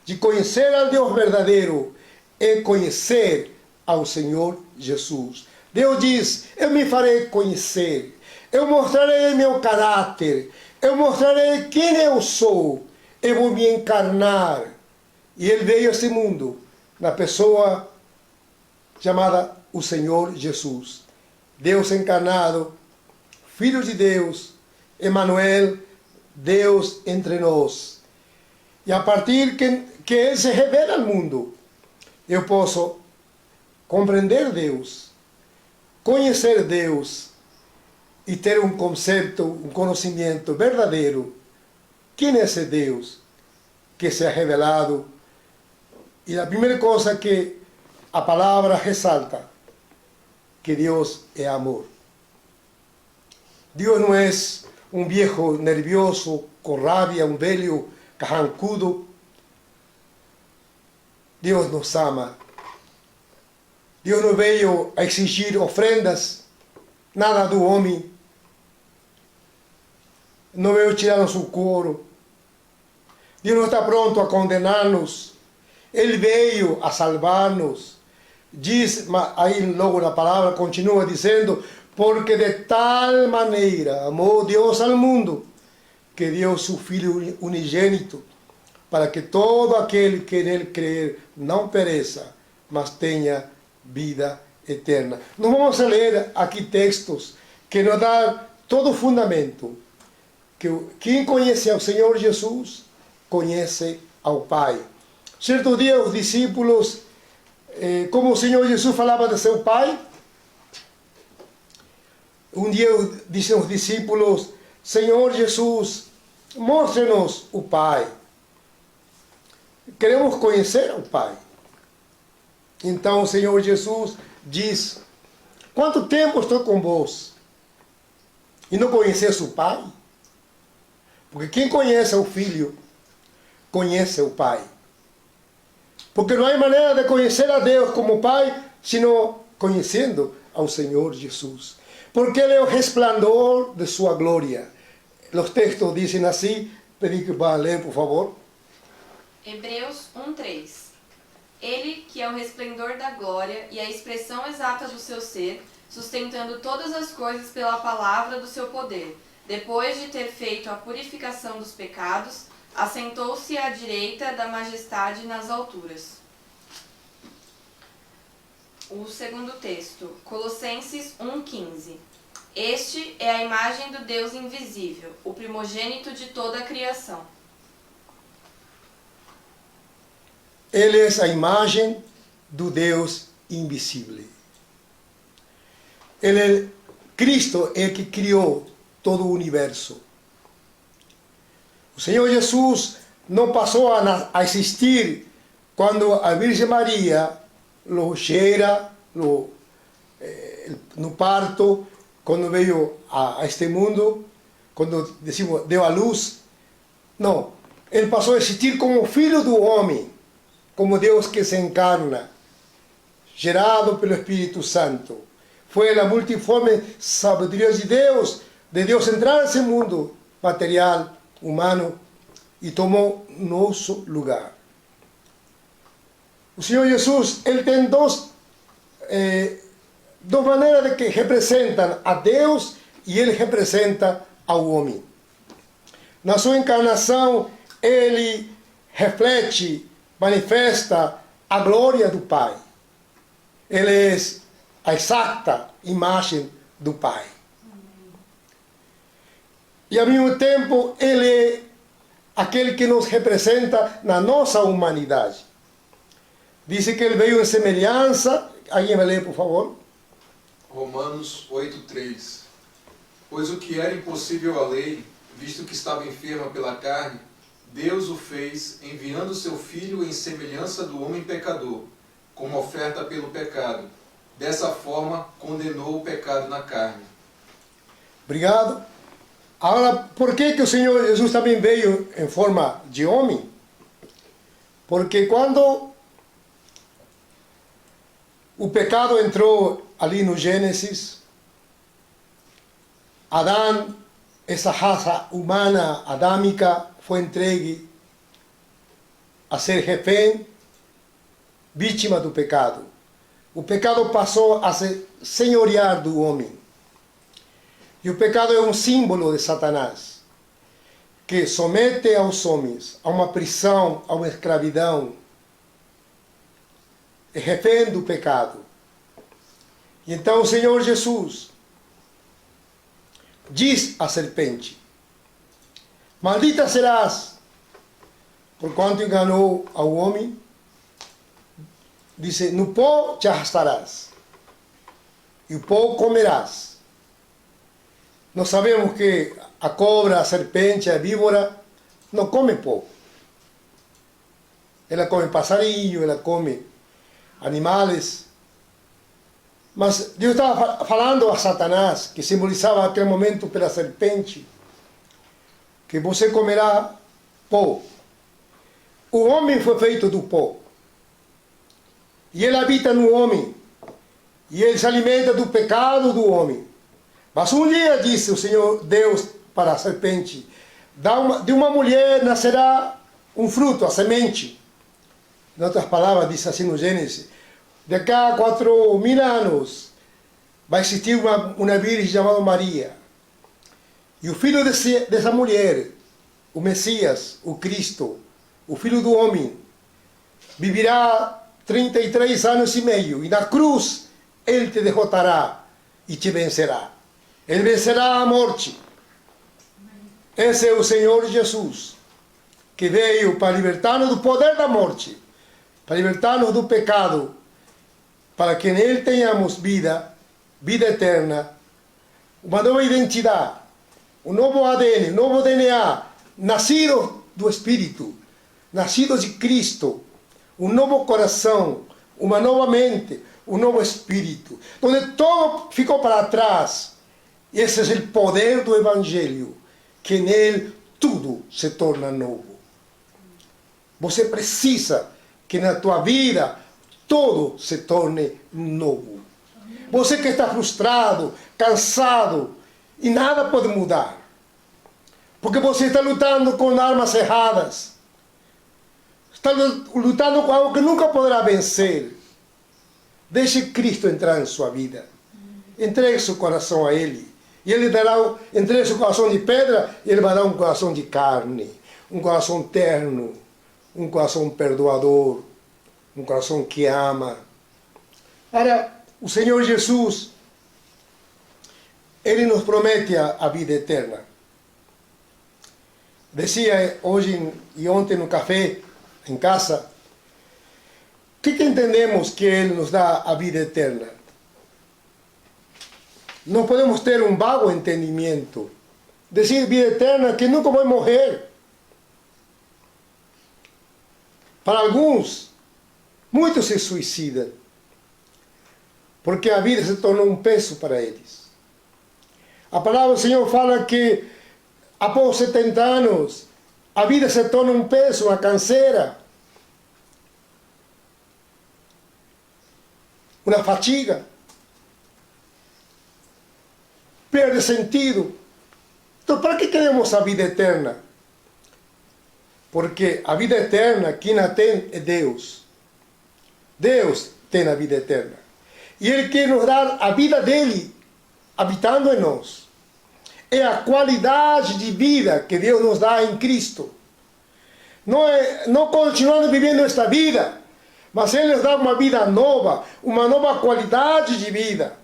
de conhecer ao Deus verdadeiro é conhecer ao Senhor Jesus. Deus diz: eu me farei conhecer, eu mostrarei meu caráter, eu mostrarei quem eu sou, eu vou me encarnar. E Ele veio a este mundo na pessoa chamada o Senhor Jesus. Deus encarnado, Filho de Deus, Emmanuel, Deus entre nós. E a partir que Ele se revela ao mundo, eu posso compreender Deus, conhecer Deus e ter um conceito, um conhecimento verdadeiro. Quem é esse Deus que se ha revelado? E a primeira coisa que a palavra ressalta, que Deus é amor. Deus não é um viejo nervioso, com rabia, um velho carrancudo. Deus nos ama. Deus não veio a exigir ofrendas, nada do homem. Não veio tirar nosso couro. Deus não está pronto a condenar-nos. Ele veio a salvar-nos. Diz, aí logo na palavra continua dizendo: porque de tal maneira amou Deus ao mundo, que deu seu Filho unigênito, para que todo aquele que nele crer não pereça, mas tenha vida eterna. Nós vamos ler aqui textos que nos dão todo o fundamento. Que quem conhece ao Senhor Jesus, conhece ao Pai. Certo dia os discípulos, como o Senhor Jesus falava de seu Pai, um dia dizem os discípulos: Senhor Jesus, mostre-nos o Pai. Queremos conhecer o Pai. Então o Senhor Jesus diz: quanto tempo estou com vós e não conheces o Pai? Porque quem conhece o Filho, conhece o Pai. Porque não há maneira de conhecer a Deus como Pai, senão conhecendo ao Senhor Jesus. Porque Ele é o resplandor de sua glória. Os textos dizem assim, pedi que vá ler, por favor. Hebreus 1:3. Ele, que é o resplendor da glória e a expressão exata do seu ser, sustentando todas as coisas pela palavra do seu poder, depois de ter feito a purificação dos pecados, assentou-se à direita da majestade nas alturas. O segundo texto, Colossenses 1:15. Este é a imagem do Deus invisível, o primogênito de toda a criação. Ele é a imagem do Deus invisível. Cristo é que criou todo o universo. O Senhor Jesus não passou a existir quando a Virgem Maria lo cheira no parto, quando veio a este mundo, quando decimos deu a luz, não, ele passou a existir como filho do homem, como Deus que se encarna, gerado pelo Espírito Santo. Foi a multiforme sabedoria de Deus entrar nesse mundo material, humano, e tomou nosso lugar. O Senhor Jesus, ele tem duas maneiras de que representam a Deus e ele representa ao homem. Na sua encarnação, ele reflete, manifesta a glória do Pai. Ele é a exata imagem do Pai. E ao mesmo tempo, ele é aquele que nos representa na nossa humanidade. Diz que ele veio em semelhança. Alguém vai ler, por favor? Romanos 8:3. Pois o que era impossível à lei, visto que estava enferma pela carne, Deus o fez, enviando seu Filho em semelhança do homem pecador, como oferta pelo pecado. Dessa forma, condenou o pecado na carne. Obrigado. Agora, por que o Senhor Jesus também veio em forma de homem? Porque quando o pecado entrou ali no Gênesis, Adão, essa raça humana adâmica, foi entregue a ser refém, vítima do pecado. O pecado passou a se senhorear do homem. E o pecado é um símbolo de Satanás, que somete aos homens a uma prisão, a uma escravidão, é refém do pecado. E então o Senhor Jesus diz à serpente: maldita serás, porquanto enganou ao homem. Diz: no pó te arrastarás, e o pó comerás. Nós sabemos que a cobra, a serpente, a víbora não come pó. Ela come passarinho, ela come animais. Mas Deus estava falando a Satanás, que simbolizava aquele momento pela serpente, que você comerá pó. O homem foi feito do pó. E ele habita no homem. E ele se alimenta do pecado do homem. Mas um dia, disse o Senhor Deus para a serpente, de uma mulher nascerá um fruto, a semente. Em outras palavras, diz assim no Gênesis: daqui a 4.000 anos vai existir uma virgem chamada Maria. E o filho dessa mulher, o Messias, o Cristo, o Filho do Homem, viverá 33 anos e meio. E na cruz ele te derrotará e te vencerá. Ele vencerá a morte. Esse é o Senhor Jesus, que veio para libertar-nos do poder da morte, para libertar-nos do pecado, para que nele tenhamos vida, vida eterna, uma nova identidade, um novo ADN, um novo DNA, nascido do Espírito, nascido de Cristo, um novo coração, uma nova mente, um novo espírito, onde todo ficou para trás. Esse é o poder do Evangelho, que nele tudo se torna novo. Você precisa que na tua vida tudo se torne novo. Você que está frustrado, cansado, e nada pode mudar, porque você está lutando com armas erradas, está lutando com algo que nunca poderá vencer. Deixe Cristo entrar em sua vida. Entregue seu coração a Ele. E Ele dará, entregue seu coração de pedra, e Ele vai dar um coração de carne, um coração terno, um coração perdoador, um coração que ama. Era o Senhor Jesus, Ele nos promete a vida eterna. Dizia hoje e ontem no café, em casa, o que entendemos que Ele nos dá a vida eterna? Não podemos ter um vago entendimento. Dizer vida eterna que nunca vai morrer. Para alguns, Muitos se suicidam, porque a vida se torna um peso para eles. A palavra do Senhor fala que após 70 anos, a vida se torna um peso, uma canseira, uma fatiga, perde sentido. Então, para que queremos a vida eterna? Porque a vida eterna, quem a tem é Deus. Deus tem a vida eterna. E Ele quer nos dar a vida dele, habitando em nós. É a qualidade de vida que Deus nos dá em Cristo. Não continuando vivendo esta vida, mas Ele nos dá uma vida nova, uma nova qualidade de vida.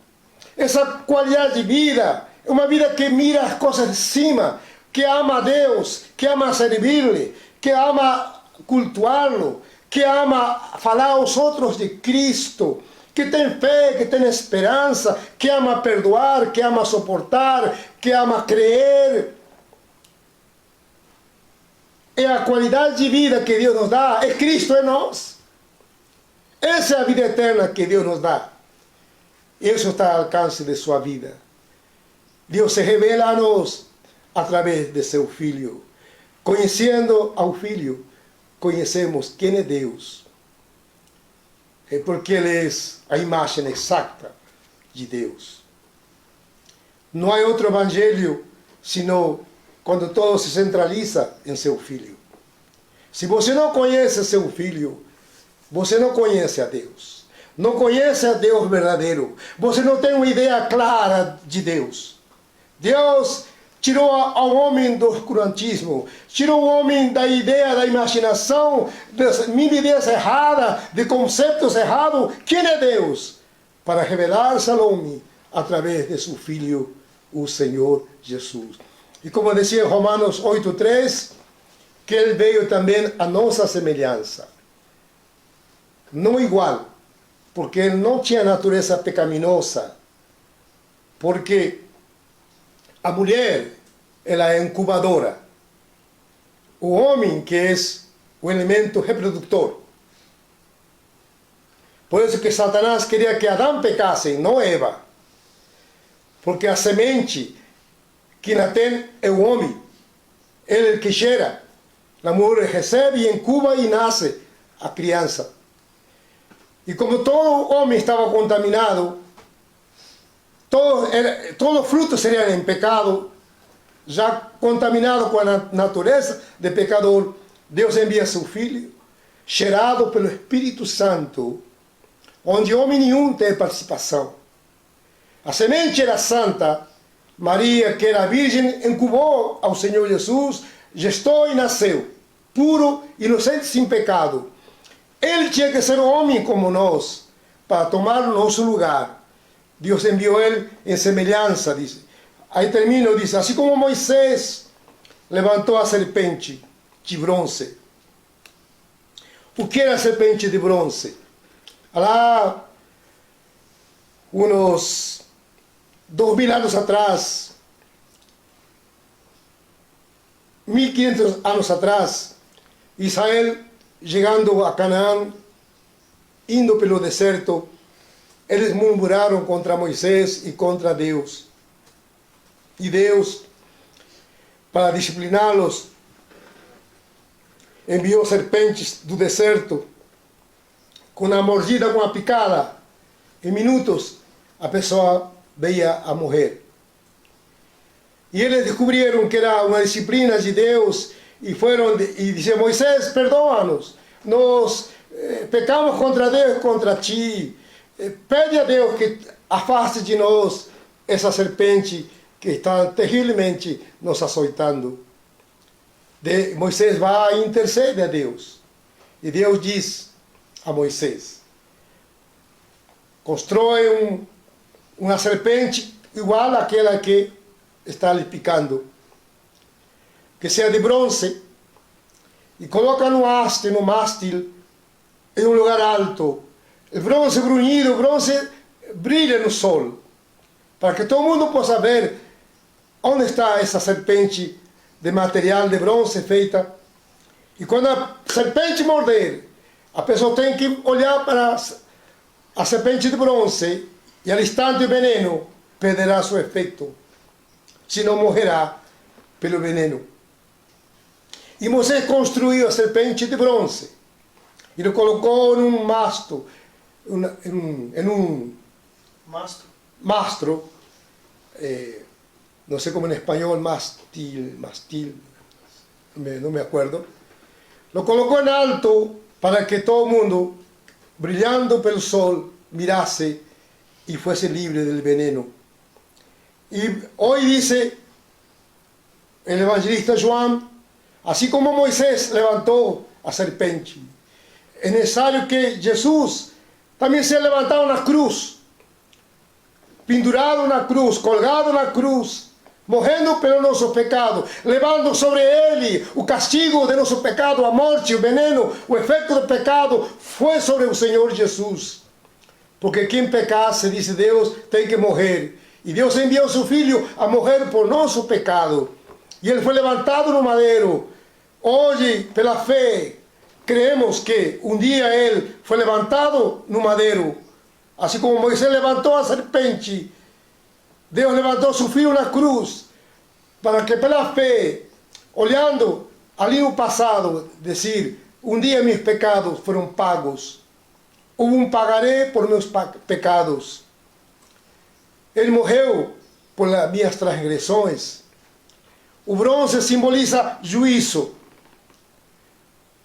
Essa qualidade de vida é uma vida que mira as coisas de cima, que ama a Deus, que ama servir-lhe, que ama cultuá-lo, que ama falar aos outros de Cristo, que tem fé, que tem esperança, que ama perdoar, que ama suportar, que ama crer. É a qualidade de vida que Deus nos dá, é Cristo em nós. Essa é a vida eterna que Deus nos dá. Isso está ao alcance de sua vida. Deus se revela a nós através de seu Filho. Conhecendo ao Filho, conhecemos quem é Deus. É porque Ele é a imagem exata de Deus. Não há outro evangelho senão quando todo se centraliza em seu Filho. Se você não conhece seu Filho, você não conhece a Deus. Não conhece a Deus verdadeiro. Você não tem uma ideia clara de Deus. Deus tirou ao homem do oscurantismo, tirou o homem da ideia, da imaginação, das mil ideias erradas, de conceitos errados. Quem é Deus? Para revelar-se ao homem através de seu Filho, o Senhor Jesus. E como dizia em Romanos 8:3, que Ele veio também a nossa semelhança. Não igual, porque Ele não tinha natureza pecaminosa, porque a mulher, ela é incubadora. O homem que é o elemento reprodutor. Por isso que Satanás queria que Adão pecasse, não Eva. Porque a semente que na tem é o homem. Ele é o que gera. A mulher recebe, incuba e nasce a criança. E como todo homem estava contaminado, todo fruto seria em pecado, já contaminado com a natureza de pecador, Deus envia seu Filho, gerado pelo Espírito Santo, onde homem nenhum tem participação. A semente era santa, Maria, que era virgem, incubou ao Senhor Jesus, gestou e nasceu, puro, inocente, sem pecado. Ele tinha que ser um homem como nós, para tomar o nosso lugar. Deus enviou ele em semelhança, diz. Aí termina, diz, assim como Moisés levantou a serpente de bronze. O que era a serpente de bronze? Lá, uns 2000 anos atrás, 1500 anos atrás, Israel, chegando a Canaã, indo pelo deserto, eles murmuraram contra Moisés e contra Deus. E Deus, para discipliná-los, enviou serpentes do deserto, com a mordida, com a picada. Em minutos, a pessoa veio a morrer. E eles descobriram que era uma disciplina de Deus, e foram e disseram: Moisés, perdoa-nos, nós pecamos contra Deus, contra ti. Pede a Deus que afaste de nós essa serpente que está terrivelmente nos açoitando. Moisés vai e intercede a Deus. E Deus diz a Moisés: constrói uma serpente igual àquela que está lhe picando, que seja de bronze, e coloca no mástil, em um lugar alto. O bronze brunhido, o bronze brilha no sol, para que todo mundo possa ver onde está essa serpente de material de bronze feita. E quando a serpente morder, A pessoa tem que olhar para a serpente de bronze e al instante o veneno perderá seu efeito, senão morrerá pelo veneno. E Moisés construiu a serpente de bronze e lo colocou em um mastro, em um mastro, no sé cómo en español, mastil, no me acuerdo. Lo colocó en alto para que todo el mundo, brillando por el sol, mirase y fuese libre del veneno. Y hoy dice el evangelista Juan, así como Moisés levantó a serpente, es necesario que Jesús también sea levantado en la cruz, pendurado na cruz, colgado na cruz, morrendo pelo nosso pecado, levando sobre ele o castigo de nosso pecado, a morte, o veneno, o efeito do pecado foi sobre o Senhor Jesus. Porque quem pecasse, disse Deus, tem que morrer. E Deus enviou seu Filho a morrer por nosso pecado. E ele foi levantado no madeiro. Hoje, pela fé, creemos que um dia ele foi levantado no madeiro. Assim como Moisés levantou a serpente, Deus levantou seu Filho na cruz, para que pela fé, olhando ali no passado, dizer, um dia meus pecados foram pagos, houve um pagaré por meus pecados. Ele morreu por as minhas transgressões. O bronze simboliza juízo,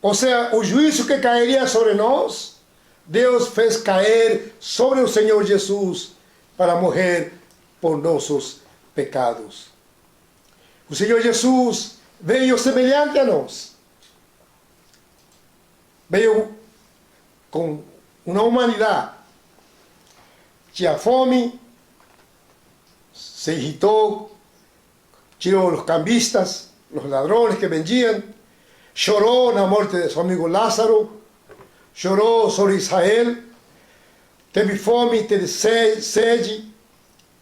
ou seja, o juízo que cairia sobre nós, Deus fez cair sobre o Senhor Jesus para morrer por nossos pecados. O Senhor Jesus veio semelhante a nós. Veio com uma humanidade. Tinha fome, se irritou, tirou os cambistas, os ladrões que vendiam, chorou na morte de seu amigo Lázaro, chorou sobre Israel, teve fome, teve sede.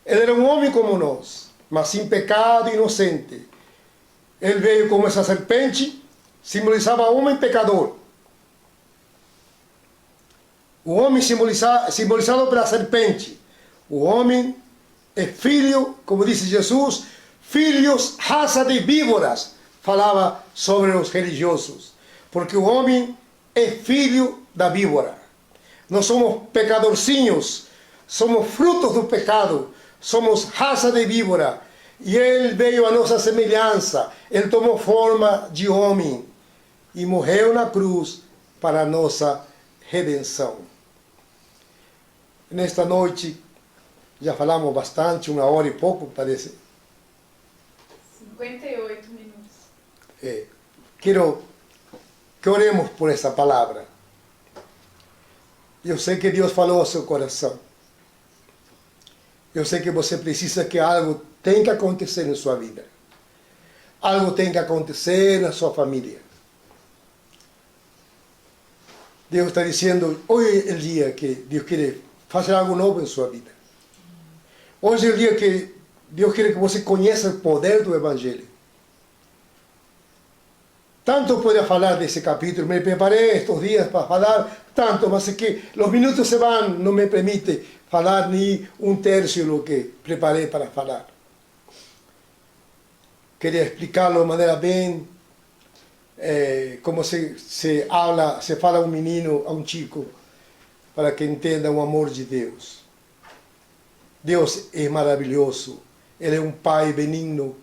Ele era um homem como nós, mas sem pecado, inocente. Ele veio como essa serpente, simbolizava homem pecador. O homem simbolizado pela serpente. O homem é filho, como disse Jesus, filhos, raça de víboras, falava sobre os religiosos. Porque o homem é filho da víbora. Nós somos pecadorzinhos, somos frutos do pecado, somos raça de víbora. E ele veio à nossa semelhança, ele tomou forma de homem e morreu na cruz para a nossa redenção. Nesta noite, já falamos bastante, 1 hora e pouco, parece. 58 minutos. Quero que oremos por essa palavra. Eu sei que Deus falou ao seu coração. Eu sei que você precisa que algo tenha que acontecer em sua vida. Algo tem que acontecer na sua família. Deus está dizendo, hoje é o dia que Deus quer fazer algo novo em sua vida. Hoje é o dia que Deus quer que você conheça o poder do Evangelho. Tanto podia falar desse capítulo, me preparei estes dias para falar tanto, mas é que os minutos se vão, não me permite falar nem um terço do que preparei para falar. Queria explicar-lo de maneira bem, como se fala a um menino, a um chico, para que entenda o amor de Deus. Deus é maravilhoso, Ele é um Pai benigno,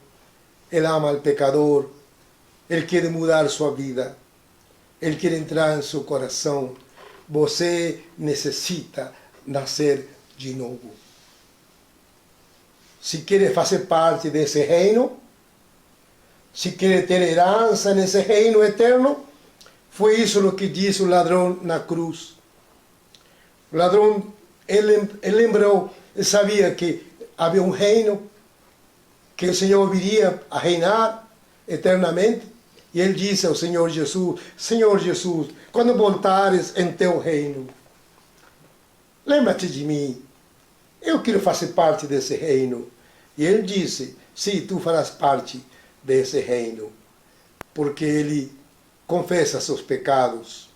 Ele ama o pecador, Ele quer mudar sua vida, Ele quer entrar em seu coração. Você necessita nascer de novo. Se quer fazer parte desse reino, se quer ter herança nesse reino eterno, foi isso o que disse o ladrão na cruz. O ladrão, ele lembrou, ele sabia que havia um reino, que o Senhor viria a reinar eternamente, e ele disse ao Senhor Jesus, quando voltares em teu reino, lembra-te de mim, eu quero fazer parte desse reino. E ele disse, sim, tu farás parte desse reino, porque ele confessa seus pecados,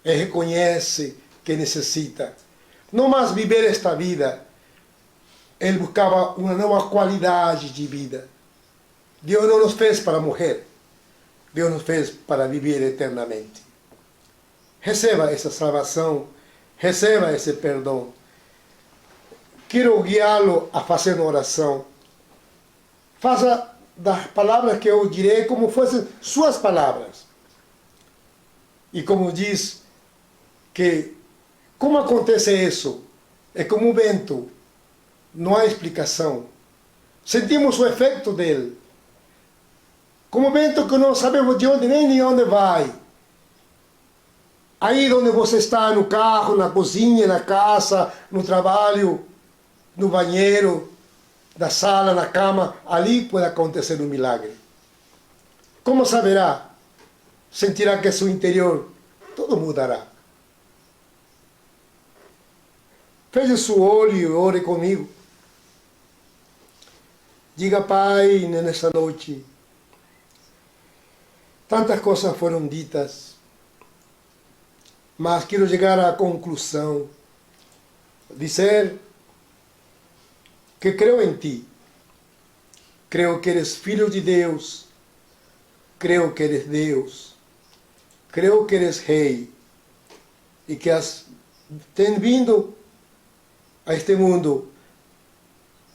Él reconoce que necesita. No más vivir esta vida. Él buscaba una nueva cualidad de vida. Dios no nos fez para morrer. Dios nos fez para vivir eternamente. Receba essa salvação. Receba esse perdão. Quero guiá-lo a fazer uma oração. Faça das palavras que eu direi como fossem suas palavras. E como diz que, como acontece isso? É como um vento. Não há explicação. Sentimos o efeito dele. Como um vento que não sabemos de onde vem nem onde vai. Aí onde você está, no carro, na cozinha, na casa, no trabalho, no banheiro, na sala, na cama, ali pode acontecer um milagre. Como saberá? Sentirá que seu interior todo mudará. Feche seu olho e ore comigo. Diga, Pai, nesta noite, tantas coisas foram ditas, mas quero chegar à conclusão, dizer que creio em Ti, creio que eres Filho de Deus, creio que eres Deus, creio que eres Rei, e que tem vindo a este mundo,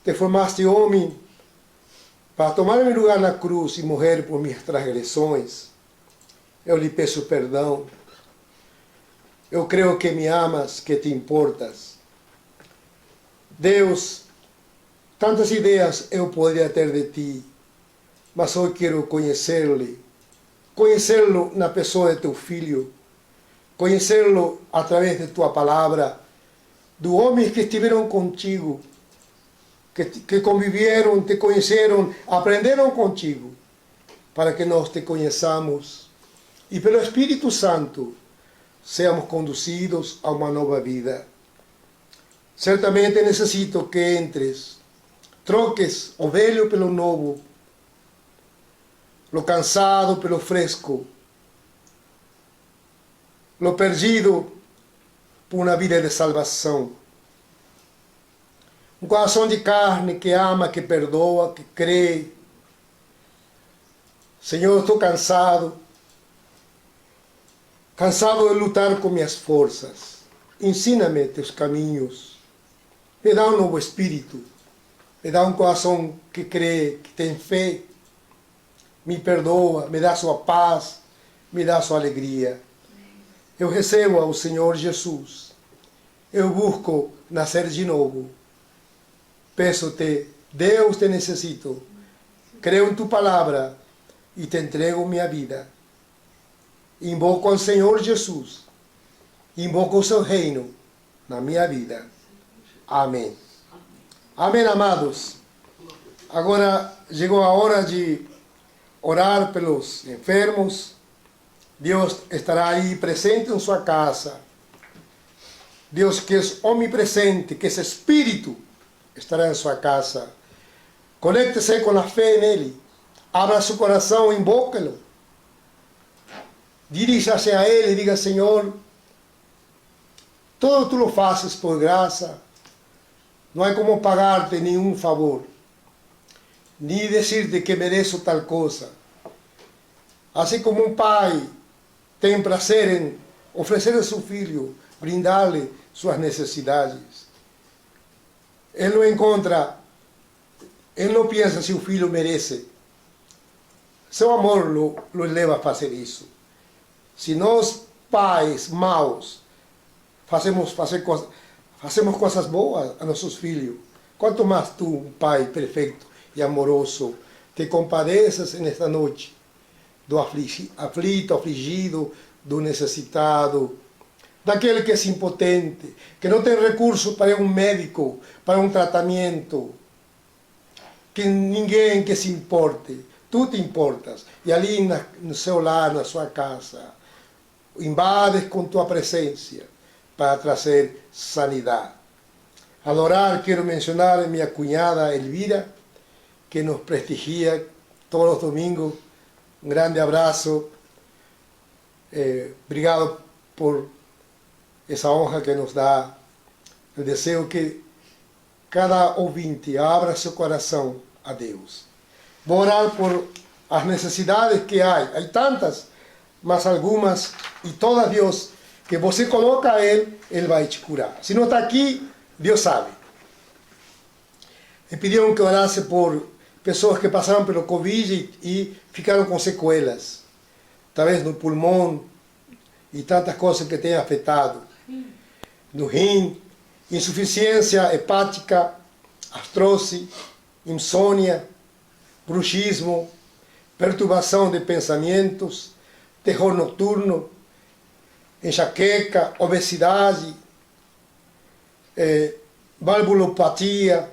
te formaste homem, para tomar meu lugar na cruz e morrer por minhas transgressões. Eu lhe peço perdão. Eu creio que me amas, que te importas. Deus, tantas ideias eu poderia ter de ti, mas hoje quero conhecer-lhe, conhecê-lo na pessoa de teu filho, conhecê-lo através de tua palavra, dos homens que estiveram contigo, que convivieron, te conheceram, aprenderam contigo, para que nós te conheçamos e pelo Espírito Santo seamos conduzidos a uma nova vida. Certamente necessito que entres, troques o velho pelo novo, lo cansado pelo fresco, lo perdido por uma vida de salvação. Um coração de carne que ama, que perdoa, que crê. Senhor, estou cansado. Cansado de lutar com minhas forças. Ensina-me teus caminhos. Me dá um novo espírito. Me dá um coração que crê, que tem fé. Me perdoa, me dá sua paz, me dá sua alegria. Eu recebo ao Senhor Jesus. Eu busco nascer de novo. Peço-te, Deus, te necessito. Creio em tu palavra e te entrego minha vida. Invoco ao Senhor Jesus. Invoco o seu reino na minha vida. Amém. Amém, amados. Agora chegou a hora de orar pelos enfermos. Deus estará aí presente em sua casa. Deus que é onipresente, que é Espírito, estará em sua casa. Conecte-se com a fé nele. Abra seu coração, invoque-lo. Dirija-se a ele e diga: Senhor, todo tu lo fazes por graça. Não há como pagar-te nenhum favor, nem dizer-te que mereço tal coisa. Assim como um pai tem prazer em oferecer a seu filho, brindar-lhe suas necessidades. Ele não encontra, ele não pensa se o filho merece. Seu amor lo leva a fazer isso. Se nós, pais maus, fazemos coisas boas a nossos filhos, quanto mais tu, um pai perfeito e amoroso, te compadeças nesta noite do aflito, afligido, do necessitado, daquele que é impotente, que não tem recurso para um médico, para um tratamento, que ninguém que se importe, tu te importas, e ali no seu lar, na sua casa, invades com tua presença para trazer sanidade. Al orar, quero mencionar a minha cunhada Elvira, que nos prestigia todos os domingos. Um grande abraço. Obrigado por essa honra que nos dá. Eu desejo que cada ouvinte abra seu coração a Deus. Vou orar por as necessidades que há tantas, mas algumas, e todas, Deus, que você coloca a Ele vai te curar. Se não está aqui, Deus sabe. Me pediram que orasse por pessoas que passaram pelo Covid e ficaram com sequelas, talvez no pulmão e tantas coisas que têm afetado, no rim, insuficiência hepática, artrose, insônia, bruxismo, perturbação de pensamentos, terror noturno, enxaqueca, obesidade, valvulopatia,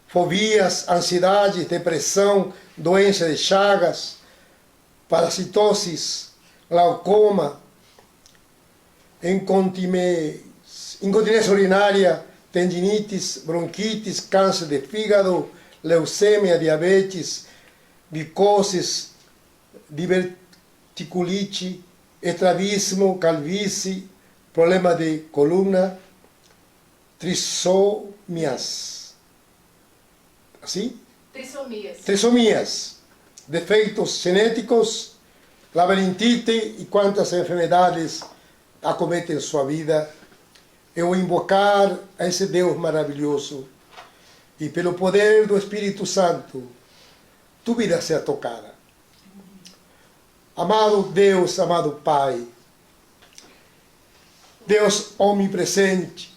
fobias, ansiedade, depressão, doença de Chagas, parasitoses, glaucoma, incontinência urinária, tendinites, bronquites, câncer de fígado, leucemia, diabetes, micoses, diverticulite, estrabismo, calvície, problema de coluna, trissomias. Assim? Trissomias. Trissomias, defeitos genéticos, labirintite e quantas enfermidades acometem sua vida. Eu vou invocar a esse Deus maravilhoso e pelo poder do Espírito Santo, tua vida seja tocada. Amado Deus, amado Pai, Deus onipresente,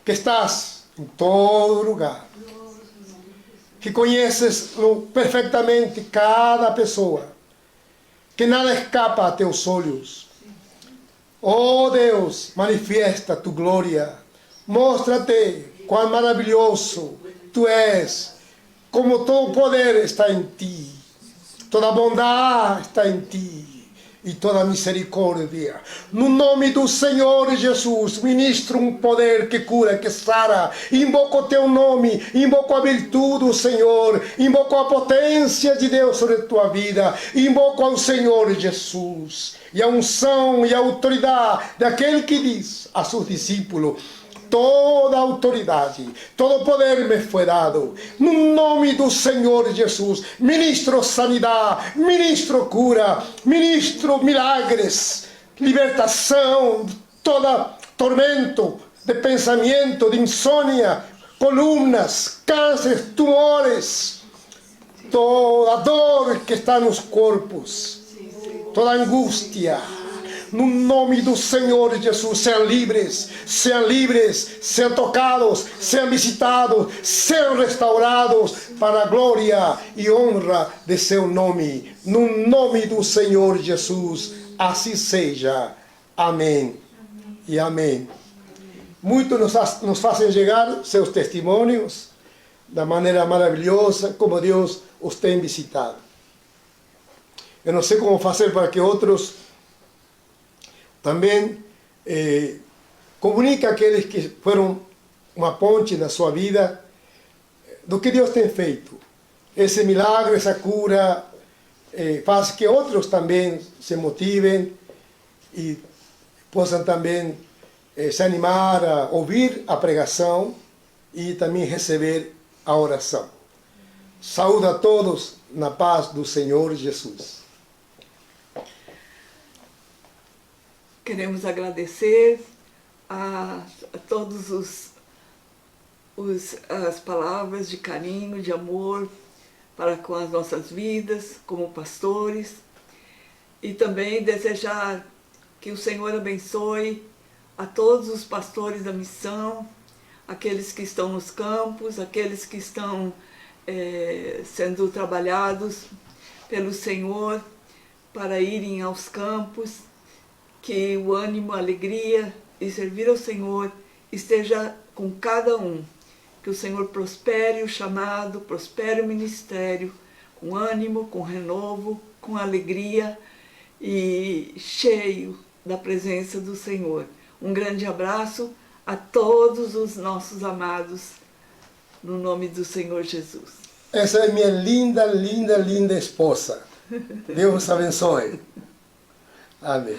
que estás em todo lugar, que conheces perfeitamente cada pessoa, que nada escapa a teus olhos. Oh Deus, manifiesta tu glória, mostra-te quão maravilhoso tu és, como todo poder está em ti, toda bondade está em ti e toda misericórdia. No nome do Senhor Jesus, ministro um poder que cura, que sara. Invoco o teu nome, invoco a virtude do Senhor, invoco a potência de Deus sobre a tua vida, invoco ao Senhor Jesus e a unção e a autoridade daquele que diz a seus discípulos: toda autoridade, todo poder me foi dado. No nome do Senhor Jesus, ministro sanidade, ministro cura, ministro milagres, libertação, toda tormento de pensamento, de insônia, colunas, cânceres, tumores, toda dor que está nos corpos, toda angústia. No nome do Senhor Jesus, sejam livres, sejam tocados, sejam visitados, sejam restaurados para a glória e honra de seu nome. No nome do Senhor Jesus, assim seja. Amém. E amém. Muitos nos fazem chegar seus testemunhos da maneira maravilhosa como Deus os tem visitado. Eu não sei como fazer para que outros também comunica àqueles que foram uma ponte na sua vida do que Deus tem feito. Esse milagre, essa cura, faz que outros também se motivem e possam também se animar a ouvir a pregação e também receber a oração. Saúde a todos na paz do Senhor Jesus. Queremos agradecer a todos as palavras de carinho, de amor para com as nossas vidas como pastores, e também desejar que o Senhor abençoe a todos os pastores da missão, aqueles que estão nos campos, aqueles que estão sendo trabalhados pelo Senhor para irem aos campos. Que o ânimo, a alegria e servir ao Senhor esteja com cada um. Que o Senhor prospere o chamado, prospere o ministério, com ânimo, com renovo, com alegria e cheio da presença do Senhor. Um grande abraço a todos os nossos amados, no nome do Senhor Jesus. Essa é minha linda, linda, linda esposa. Deus abençoe. Amém.